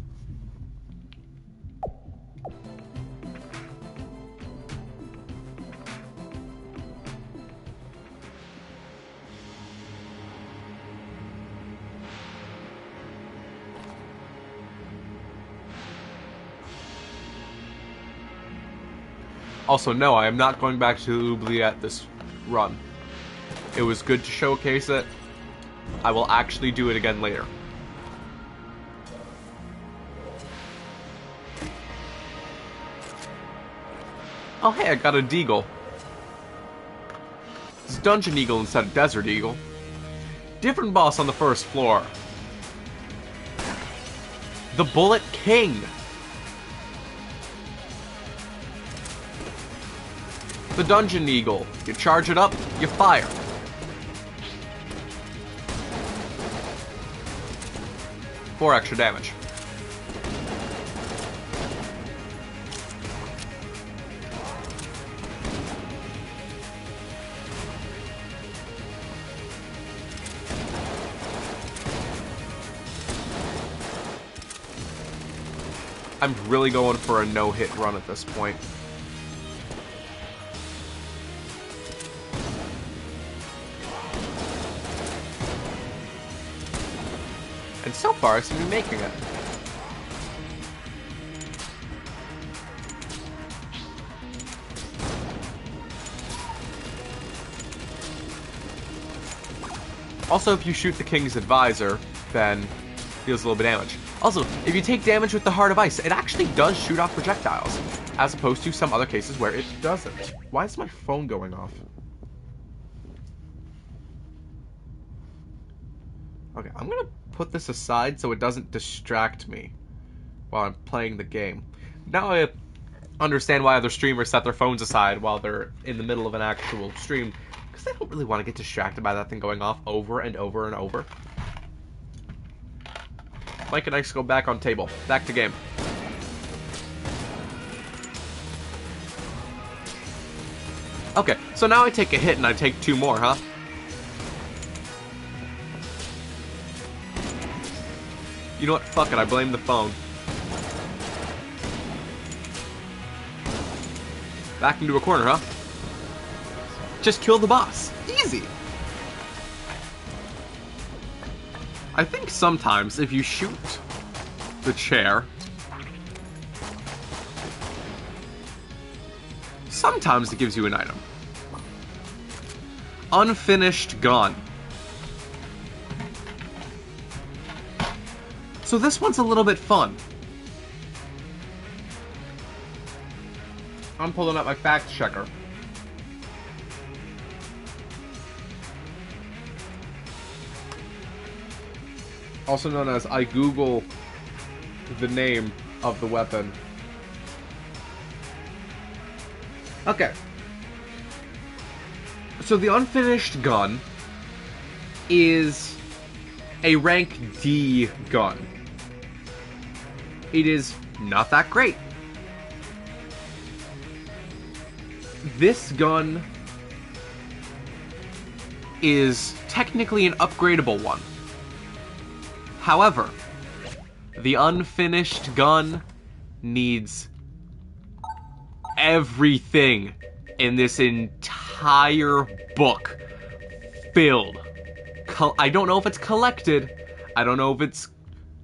Also, no, I am not going back to the oubliette this run. It was good to showcase it. I will actually do it again later. Oh hey, I got a deagle. It's Dungeon Eagle instead of Desert Eagle. Different boss on the first floor. The Bullet King. The Dungeon Eagle. You charge it up, you fire. For extra damage. I'm really going for a no-hit run at this point. And so far, I seem to be making it. Also, if you shoot the King's Advisor, then deals a little bit of damage. Also, if you take damage with the Heart of Ice, it actually does shoot off projectiles, as opposed to some other cases where it doesn't. Why is my phone going off? Okay, I'm gonna put this aside so it doesn't distract me while I'm playing the game. Now I understand why other streamers set their phones aside while they're in the middle of an actual stream, because they don't really want to get distracted by that thing going off over and over and over. Mike and Ice go back on table. Back to game. Okay, so now I take a hit and I take 2 more, huh? You know what? Fuck it, I blame the phone. Back into a corner, huh? Just kill the boss. Easy. I think sometimes if you shoot the chair, sometimes it gives you an item. Unfinished gun. So this one's a little bit fun. I'm pulling up my fact checker. Also known as I Google the name of the weapon. Okay. So the unfinished gun is a rank D gun. It is not that great. This gun is technically an upgradable one. However, the unfinished gun needs everything in this entire book filled. I don't know if it's collected. I don't know if it's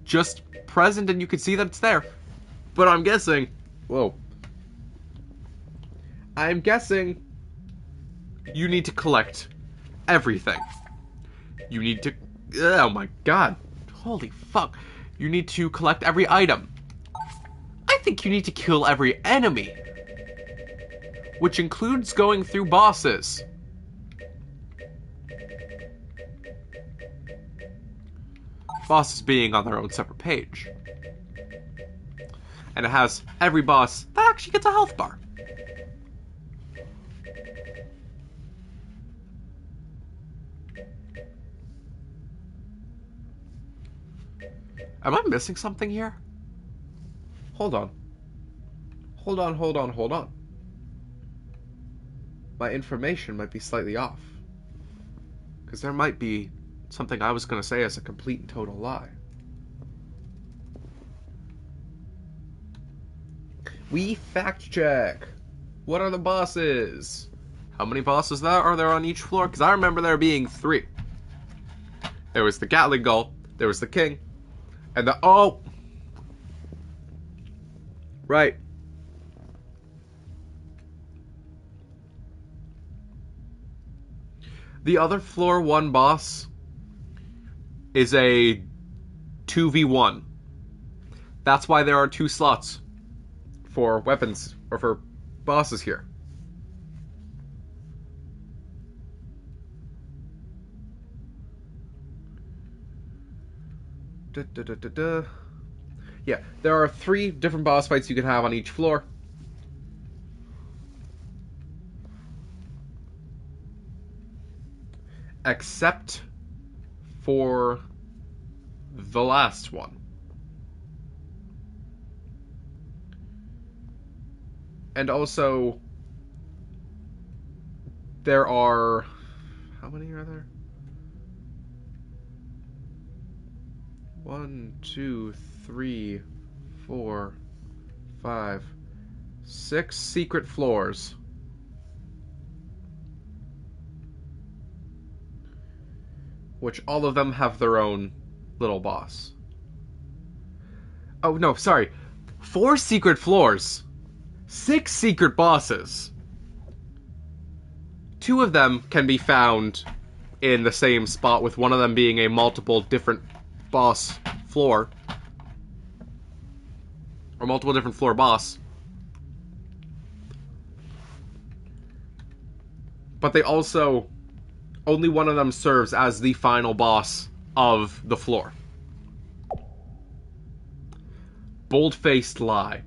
just present and you can see that it's there. But I'm guessing... Whoa. I'm guessing you need to collect everything. You need to... Oh my god. Holy fuck. You need to collect every item. I think you need to kill every enemy. Which includes going through bosses. Bosses being on their own separate page. And it has every boss that actually gets a health bar. Am I missing something here? Hold on. Hold on. My information might be slightly off. Because there might be something I was going to say as a complete and total lie. We fact check. What are the bosses? How many bosses are there on each floor? Because I remember there being 3. There was the Gatling Gull, there was the King, and the... Oh! Right. The other floor 1 boss is a 2v1. That's why there are 2 slots for weapons, or for bosses here. Yeah, there are 3 different boss fights you can have on each floor. Except for the last one. And also, there are... How many are there? 1, 2, 3, 4, 5, 6 secret floors. Which all of them have their own little boss. Oh, no, sorry. 4 secret floors. 6 secret bosses. 2 of them can be found in the same spot, with one of them being a multiple different boss floor. Or multiple different floor boss. But they also... only one of them serves as the final boss of the floor. Bold-faced lie.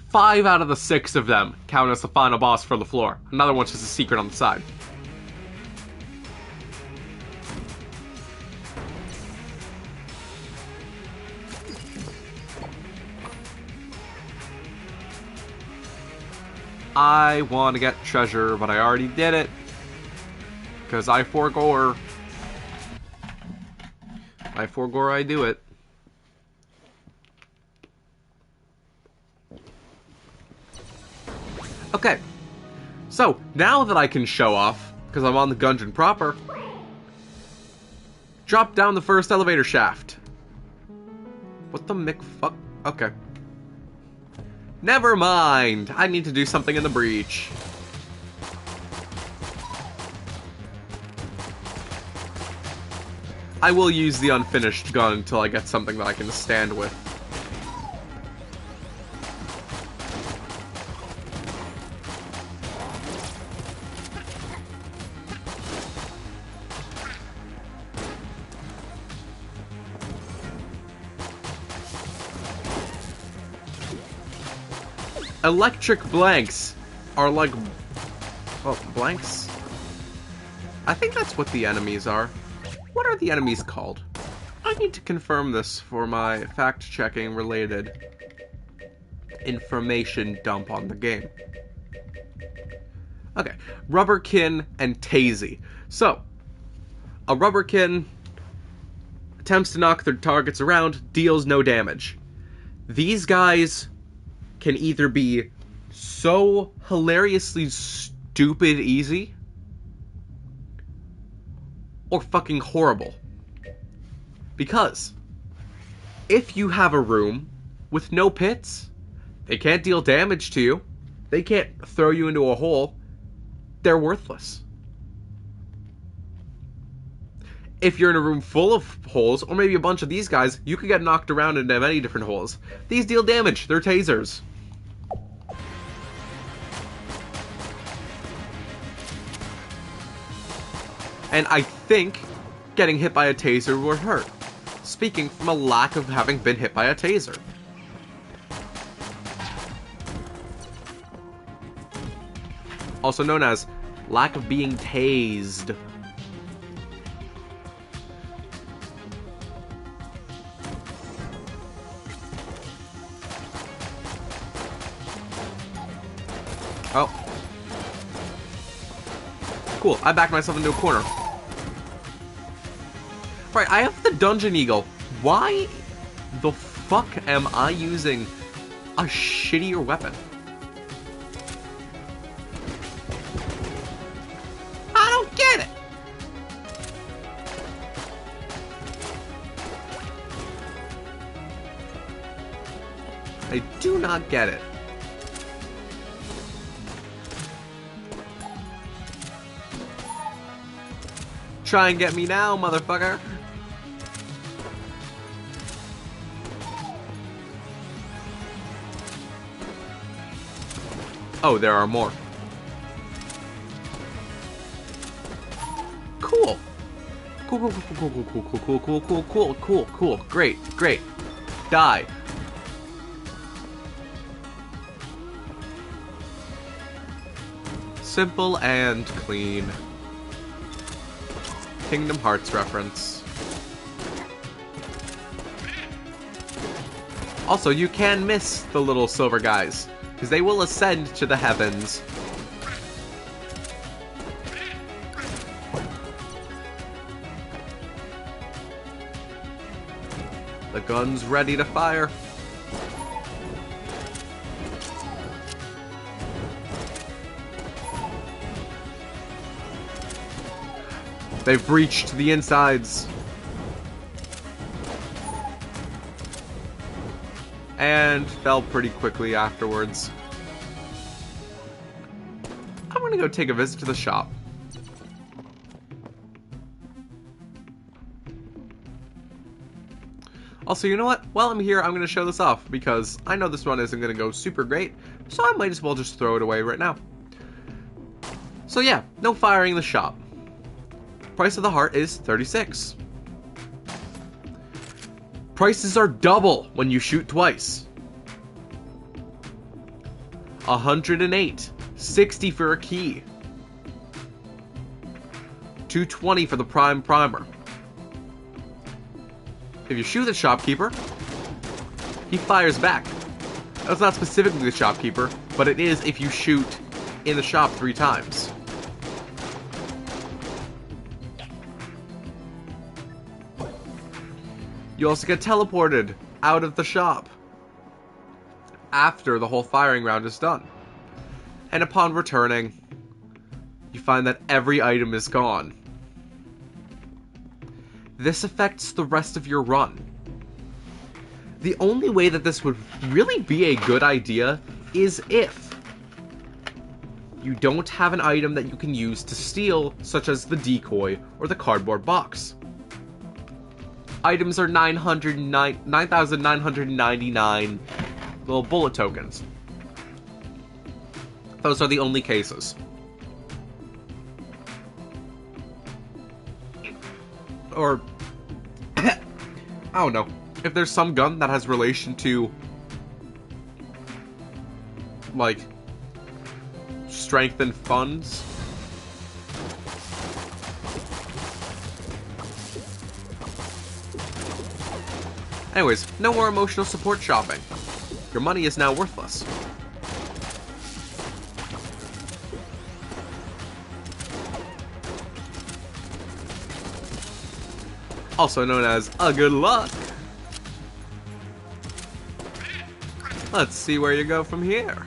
5 out of the 6 of them count as the final boss for the floor. Another one's just a secret on the side. I want to get treasure, but I already did it. Because I forgore. I do it. Okay. So, now that I can show off, because I'm on the Gungeon proper, drop down the first elevator shaft. What the McFuck? Okay. Never mind. I need to do something in the breach. I will use the unfinished gun until I get something that I can stand with. Electric blanks are like... well, blanks? I think that's what the enemies are. What are the enemies called? I need to confirm this for my fact-checking related information dump on the game. Okay, Rubberkin and Tazy. So, a Rubberkin attempts to knock their targets around, deals no damage. These guys can either be so hilariously stupid easy, or fucking horrible. Because if you have a room with no pits, they can't deal damage to you, they can't throw you into a hole, they're worthless. If you're in a room full of holes, or maybe a bunch of these guys, you could get knocked around into many different holes. These deal damage, they're tasers. And I think getting hit by a taser would hurt. Speaking from a lack of having been hit by a taser. Also known as lack of being tased. Oh. Cool, I backed myself into a corner. Right, I have the Dungeon Eagle. Why the fuck am I using a shittier weapon? I don't get it! I do not get it. Try and get me now, motherfucker. Oh, there are more. Cool. Cool. Great. Die. Simple and clean. Kingdom Hearts reference. Also, you can miss the little silver guys, because they will ascend to the heavens. The gun's ready to fire. They've breached the insides. and fell pretty quickly afterwards. I'm gonna go take a visit to the shop. Also, you know what? While I'm here, I'm going to show this off, because I know this run isn't going to go super great, so I might as well just throw it away right now. So yeah, no firing in the shop. Price of the heart is 36. Prices are double when you shoot twice. 108. 60 for a key. 220 for the prime primer. If you shoot the shopkeeper, he fires back. That's not specifically the shopkeeper, but it is if you shoot in the shop 3 times. You also get teleported out of the shop after the whole firing round is done. And upon returning, you find that every item is gone. This affects the rest of your run. The only way that this would really be a good idea is if you don't have an item that you can use to steal, such as the decoy or the cardboard box. Items are 9,999 little bullet tokens. Those are the only cases. Or, I don't know, if there's some gun that has relation to, like, strength and funds. Anyways, no more emotional support shopping. Your money is now worthless. Also known as a good luck. Let's see where you go from here.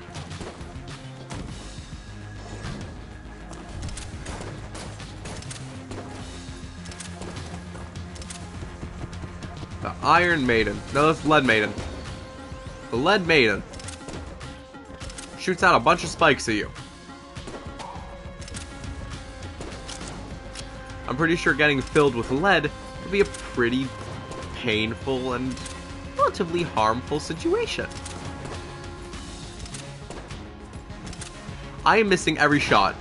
The Iron Maiden. No, that's Lead Maiden. The Lead Maiden shoots out a bunch of spikes at you. I'm pretty sure getting filled with lead would be a pretty painful and relatively harmful situation. I am missing every shot.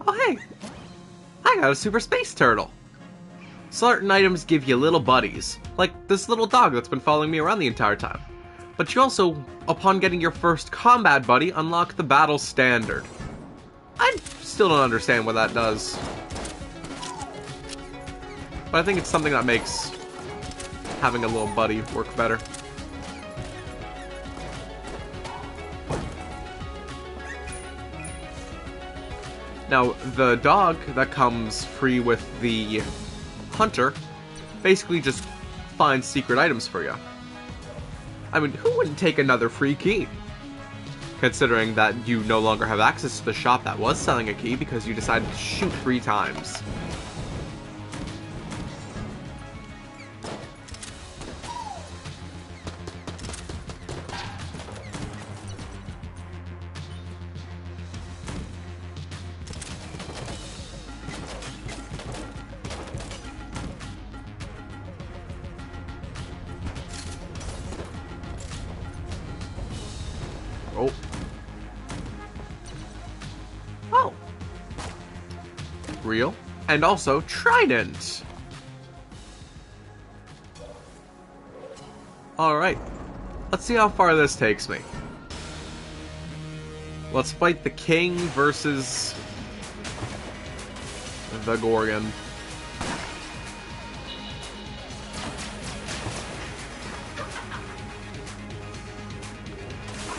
Oh hey, I got a super space turtle. Certain items give you little buddies, like this little dog that's been following me around the entire time. But you also, upon getting your first combat buddy, unlock the battle standard. I still don't understand what that does. But I think it's something that makes having a little buddy work better. Now, the dog that comes free with the hunter basically just finds secret items for you. I mean, who wouldn't take another free key? Considering that you no longer have access to the shop that was selling a key because you decided to shoot 3 times. Oh. Oh. Real. And also Trident. Alright. Let's see how far this takes me. Let's fight the king versus the Gorgon.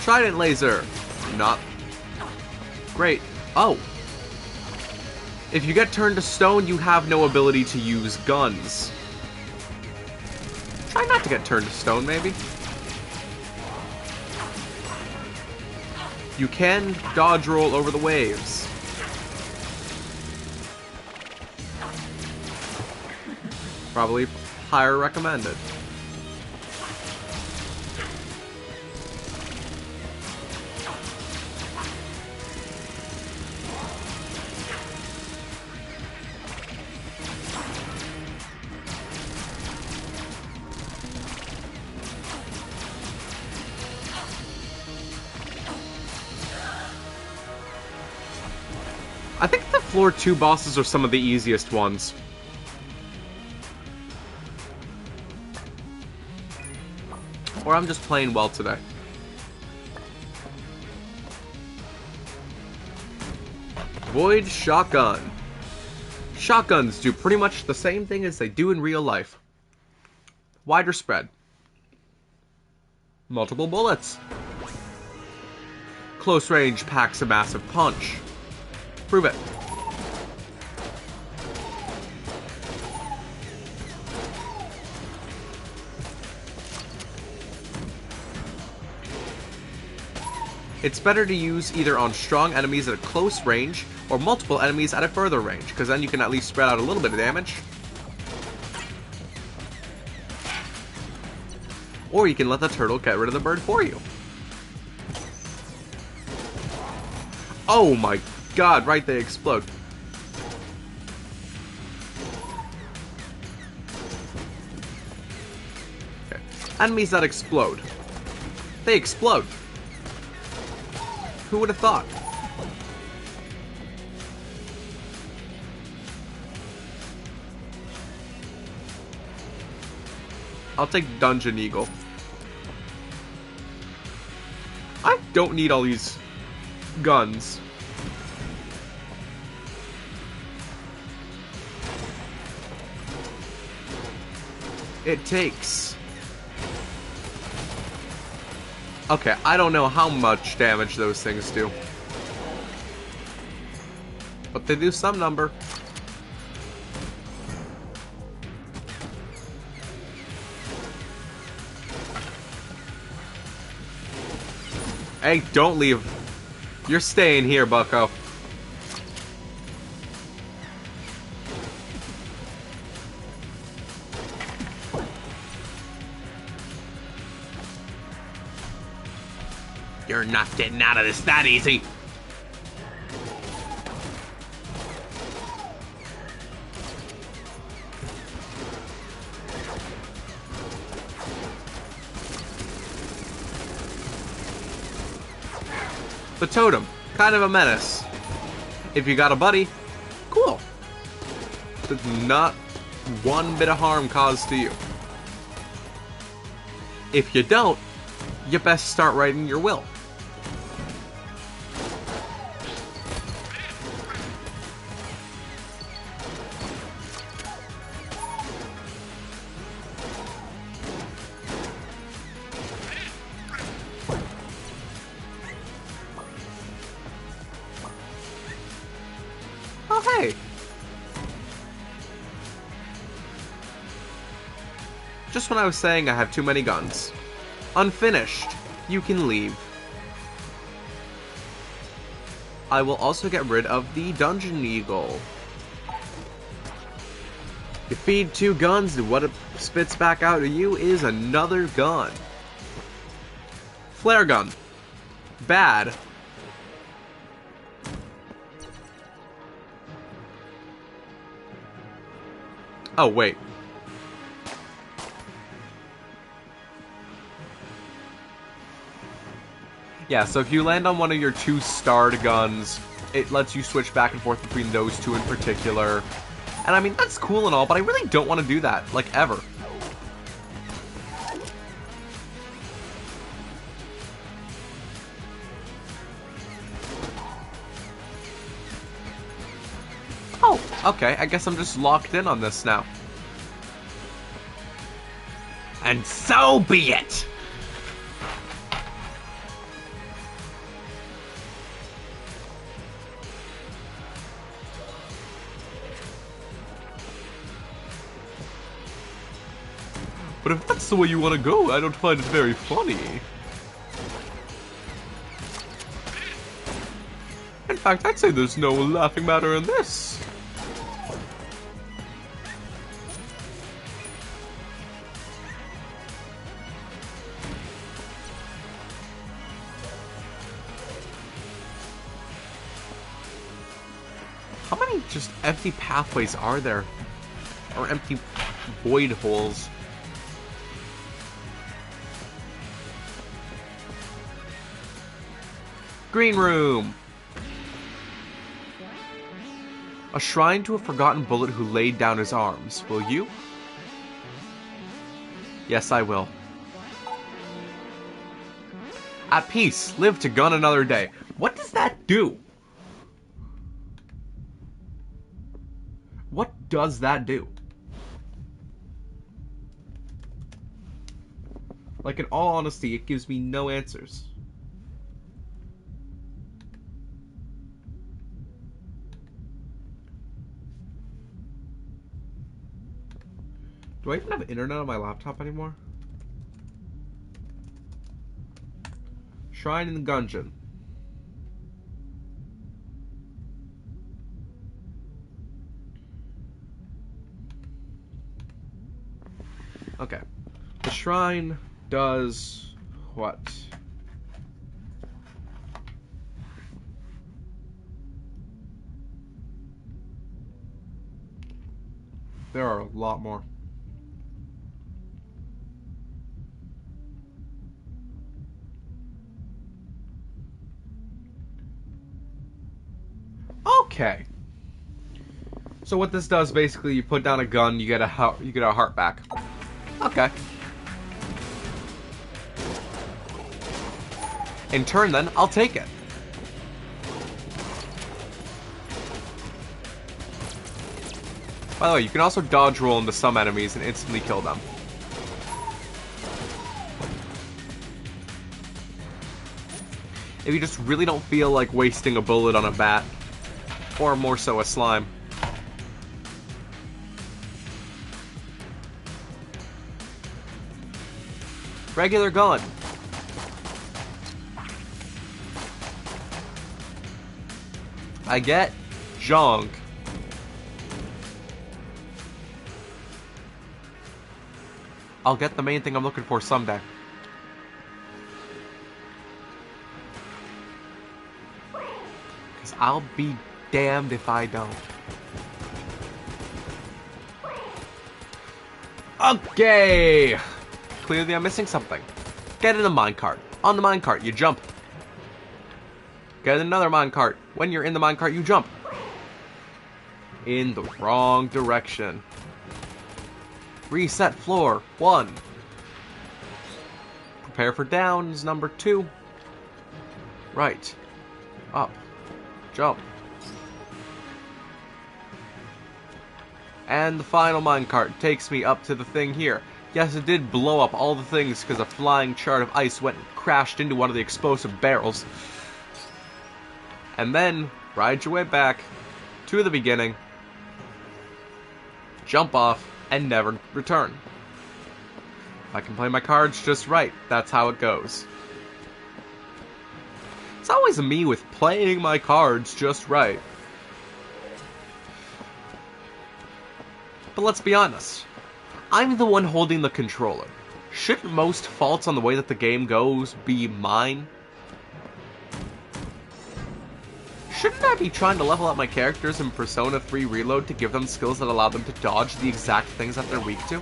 Trident laser. Not great. Oh. If you get turned to stone, you have no ability to use guns. Try not to get turned to stone, maybe. You can dodge roll over the waves. Probably higher recommended. I think the floor 2 bosses are some of the easiest ones. Or I'm just playing well today. Void Shotgun. Shotguns do pretty much the same thing as they do in real life. Wider spread. Multiple bullets. Close range packs a massive punch. Prove it. It's better to use either on strong enemies at a close range or multiple enemies at a further range, because then you can at least spread out a little bit of damage. Or you can let the turtle get rid of the bird for you. Oh my god, right, they explode. Okay. Enemies that explode. They explode. Who would have thought? I'll take Dungeon Eagle. I don't need all these guns. It takes... Okay, I don't know how much damage those things do. But they do some number. Hey, don't leave. You're staying here, bucko. You're not getting out of this that easy. The totem, kind of a menace. If you got a buddy, cool. There's not one bit of harm caused to you. If you don't, you best start writing your will. Oh, hey. Just when I was saying I have too many guns. Unfinished. You can leave. I will also get rid of the Dungeon Eagle. You feed 2 guns, and what it spits back out of you is another gun. Flare gun. Bad. Oh, wait. Yeah, so if you land on one of your 2 starred guns, it lets you switch back and forth between those 2 in particular. And I mean, that's cool and all, but I really don't want to do that, like, ever. Oh! Okay, I guess I'm just locked in on this now. And so be it! But if that's the way you want to go, I don't find it very funny. In fact, I'd say there's no laughing matter in this. How many just empty pathways are there? Or empty void holes? Green room! A shrine to a forgotten bullet who laid down his arms. Will you? Yes, I will. At peace, live to gun another day. What does that do? What does that do? Like, in all honesty, it gives me no answers. Do I even have internet on my laptop anymore? Shrine in the Gungeon. Okay. The shrine does what? There are a lot more. Okay. So what this does, basically, you put down a gun, you get a heart back. Okay. In turn, then, I'll take it. By the way, you can also dodge roll into some enemies and instantly kill them. If you just really don't feel like wasting a bullet on a bat, or more so a slime. Regular gun. I get junk. I'll get the main thing I'm looking for someday. Because I'll be damned if I don't. Okay! Clearly I'm missing something. Get in a minecart. On the minecart, you jump. Get in another minecart. When you're in the minecart, you jump. In the wrong direction. Reset floor 1. Prepare for downs number 2. Right. Up. Jump. And the final minecart takes me up to the thing here. Yes, it did blow up all the things because a flying shard of ice went and crashed into one of the explosive barrels. And then, ride your way back to the beginning, jump off, and never return. If I can play my cards just right, that's how it goes. It's always me with playing my cards just right. But let's be honest. I'm the one holding the controller. Shouldn't most faults on the way that the game goes be mine? Shouldn't I be trying to level up my characters in Persona 3 Reload to give them skills that allow them to dodge the exact things that they're weak to?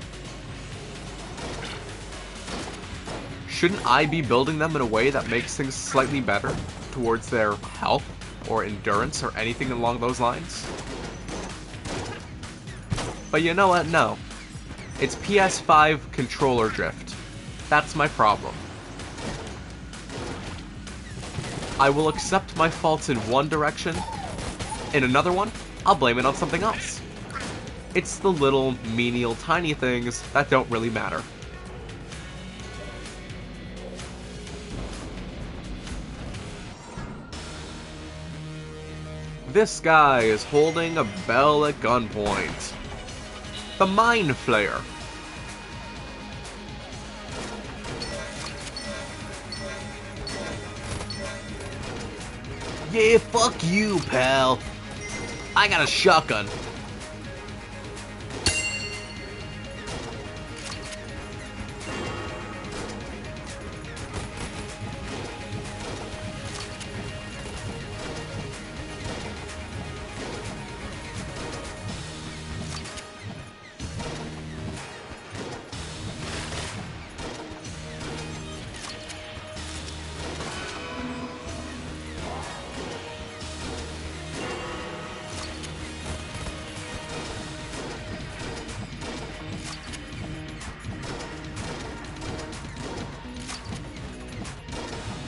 Shouldn't I be building them in a way that makes things slightly better towards their health or endurance or anything along those lines? But you know what? No. It's PS5 controller drift. That's my problem. I will accept my faults in one direction, in another one, I'll blame it on something else. It's the little, menial, tiny things that don't really matter. This guy is holding a bell at gunpoint. The Mind Flayer. Yeah, fuck you, pal. I got a shotgun.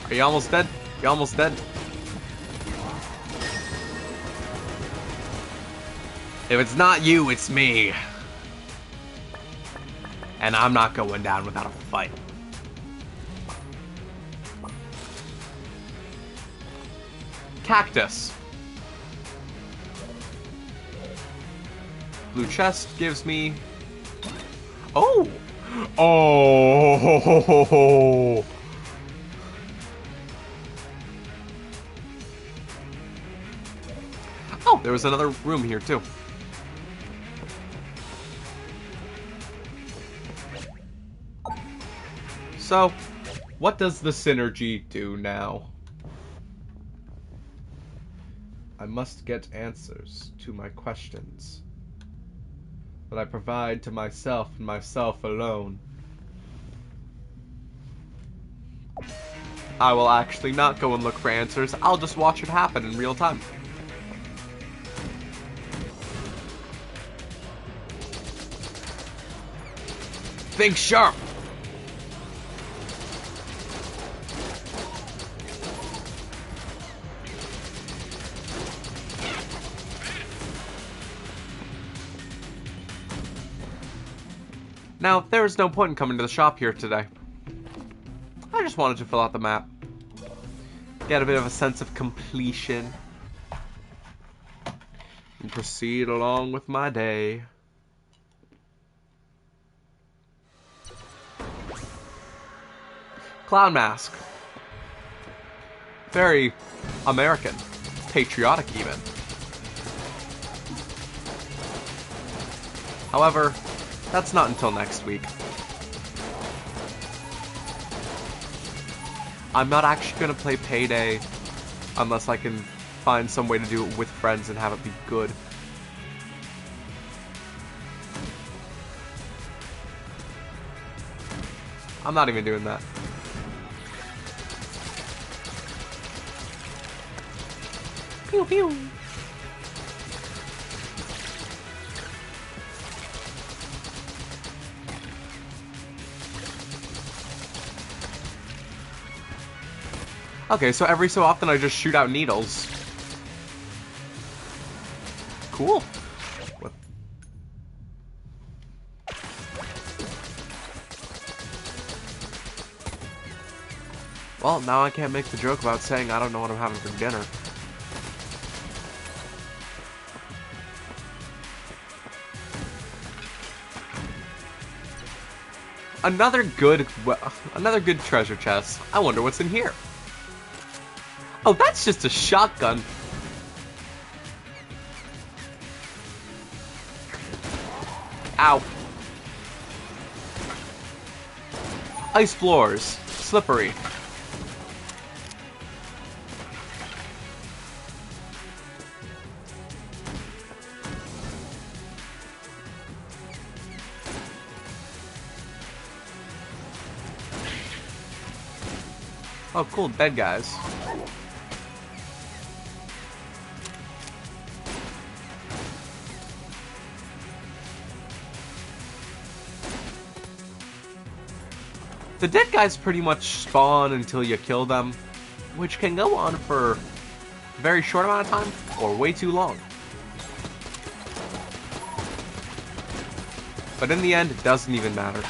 Are you almost dead? You almost dead? If it's not you, it's me. And I'm not going down without a fight. Cactus. Blue chest gives me... Oh! Oh! Oh, there was another room here too. So, what does the synergy do now? I must get answers to my questions that I provide to myself and myself alone. I will actually not go and look for answers. I'll just watch it happen in real time. Think sharp! Now, there is no point in coming to the shop here today. I just wanted to fill out the map. Get a bit of a sense of completion. And proceed along with my day. Clown mask. Very American. Patriotic, even. However, that's not until next week. I'm not actually going to play Payday unless I can find some way to do it with friends and have it be good. I'm not even doing that. Pew pew. Okay, so every so often I just shoot out needles. Cool. What? Well, now I can't make the joke about saying I don't know what I'm having for dinner. Another good treasure chest. I wonder what's in here. Oh, that's just a shotgun. Ow. Ice floors. Slippery. Oh, cool, dead guys. The dead guys pretty much spawn until you kill them, which can go on for a very short amount of time or way too long. But in the end, it doesn't even matter.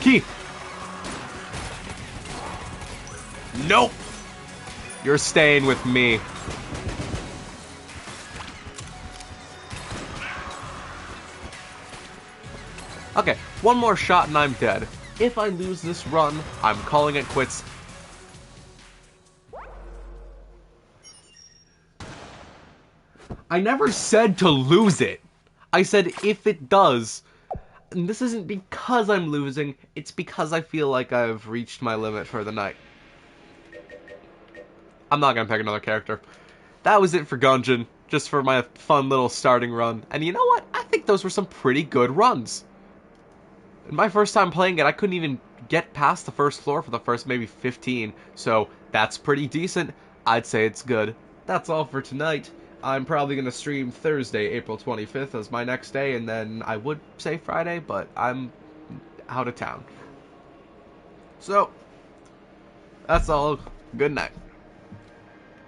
Key! Nope! You're staying with me. Okay, one more shot and I'm dead. If I lose this run, I'm calling it quits. I never said to lose it. I said if it does. And this isn't because I'm losing, it's because I feel like I've reached my limit for the night. I'm not gonna pick another character. That was it for Gungeon, just for my fun little starting run. And you know what? I think those were some pretty good runs. My first time playing it, I couldn't even get past the first floor for the first maybe 15, so that's pretty decent. I'd say it's good. That's all for tonight. I'm probably going to stream Thursday, April 25th as my next day, and then I would say Friday, but I'm out of town. So, that's all. Good night.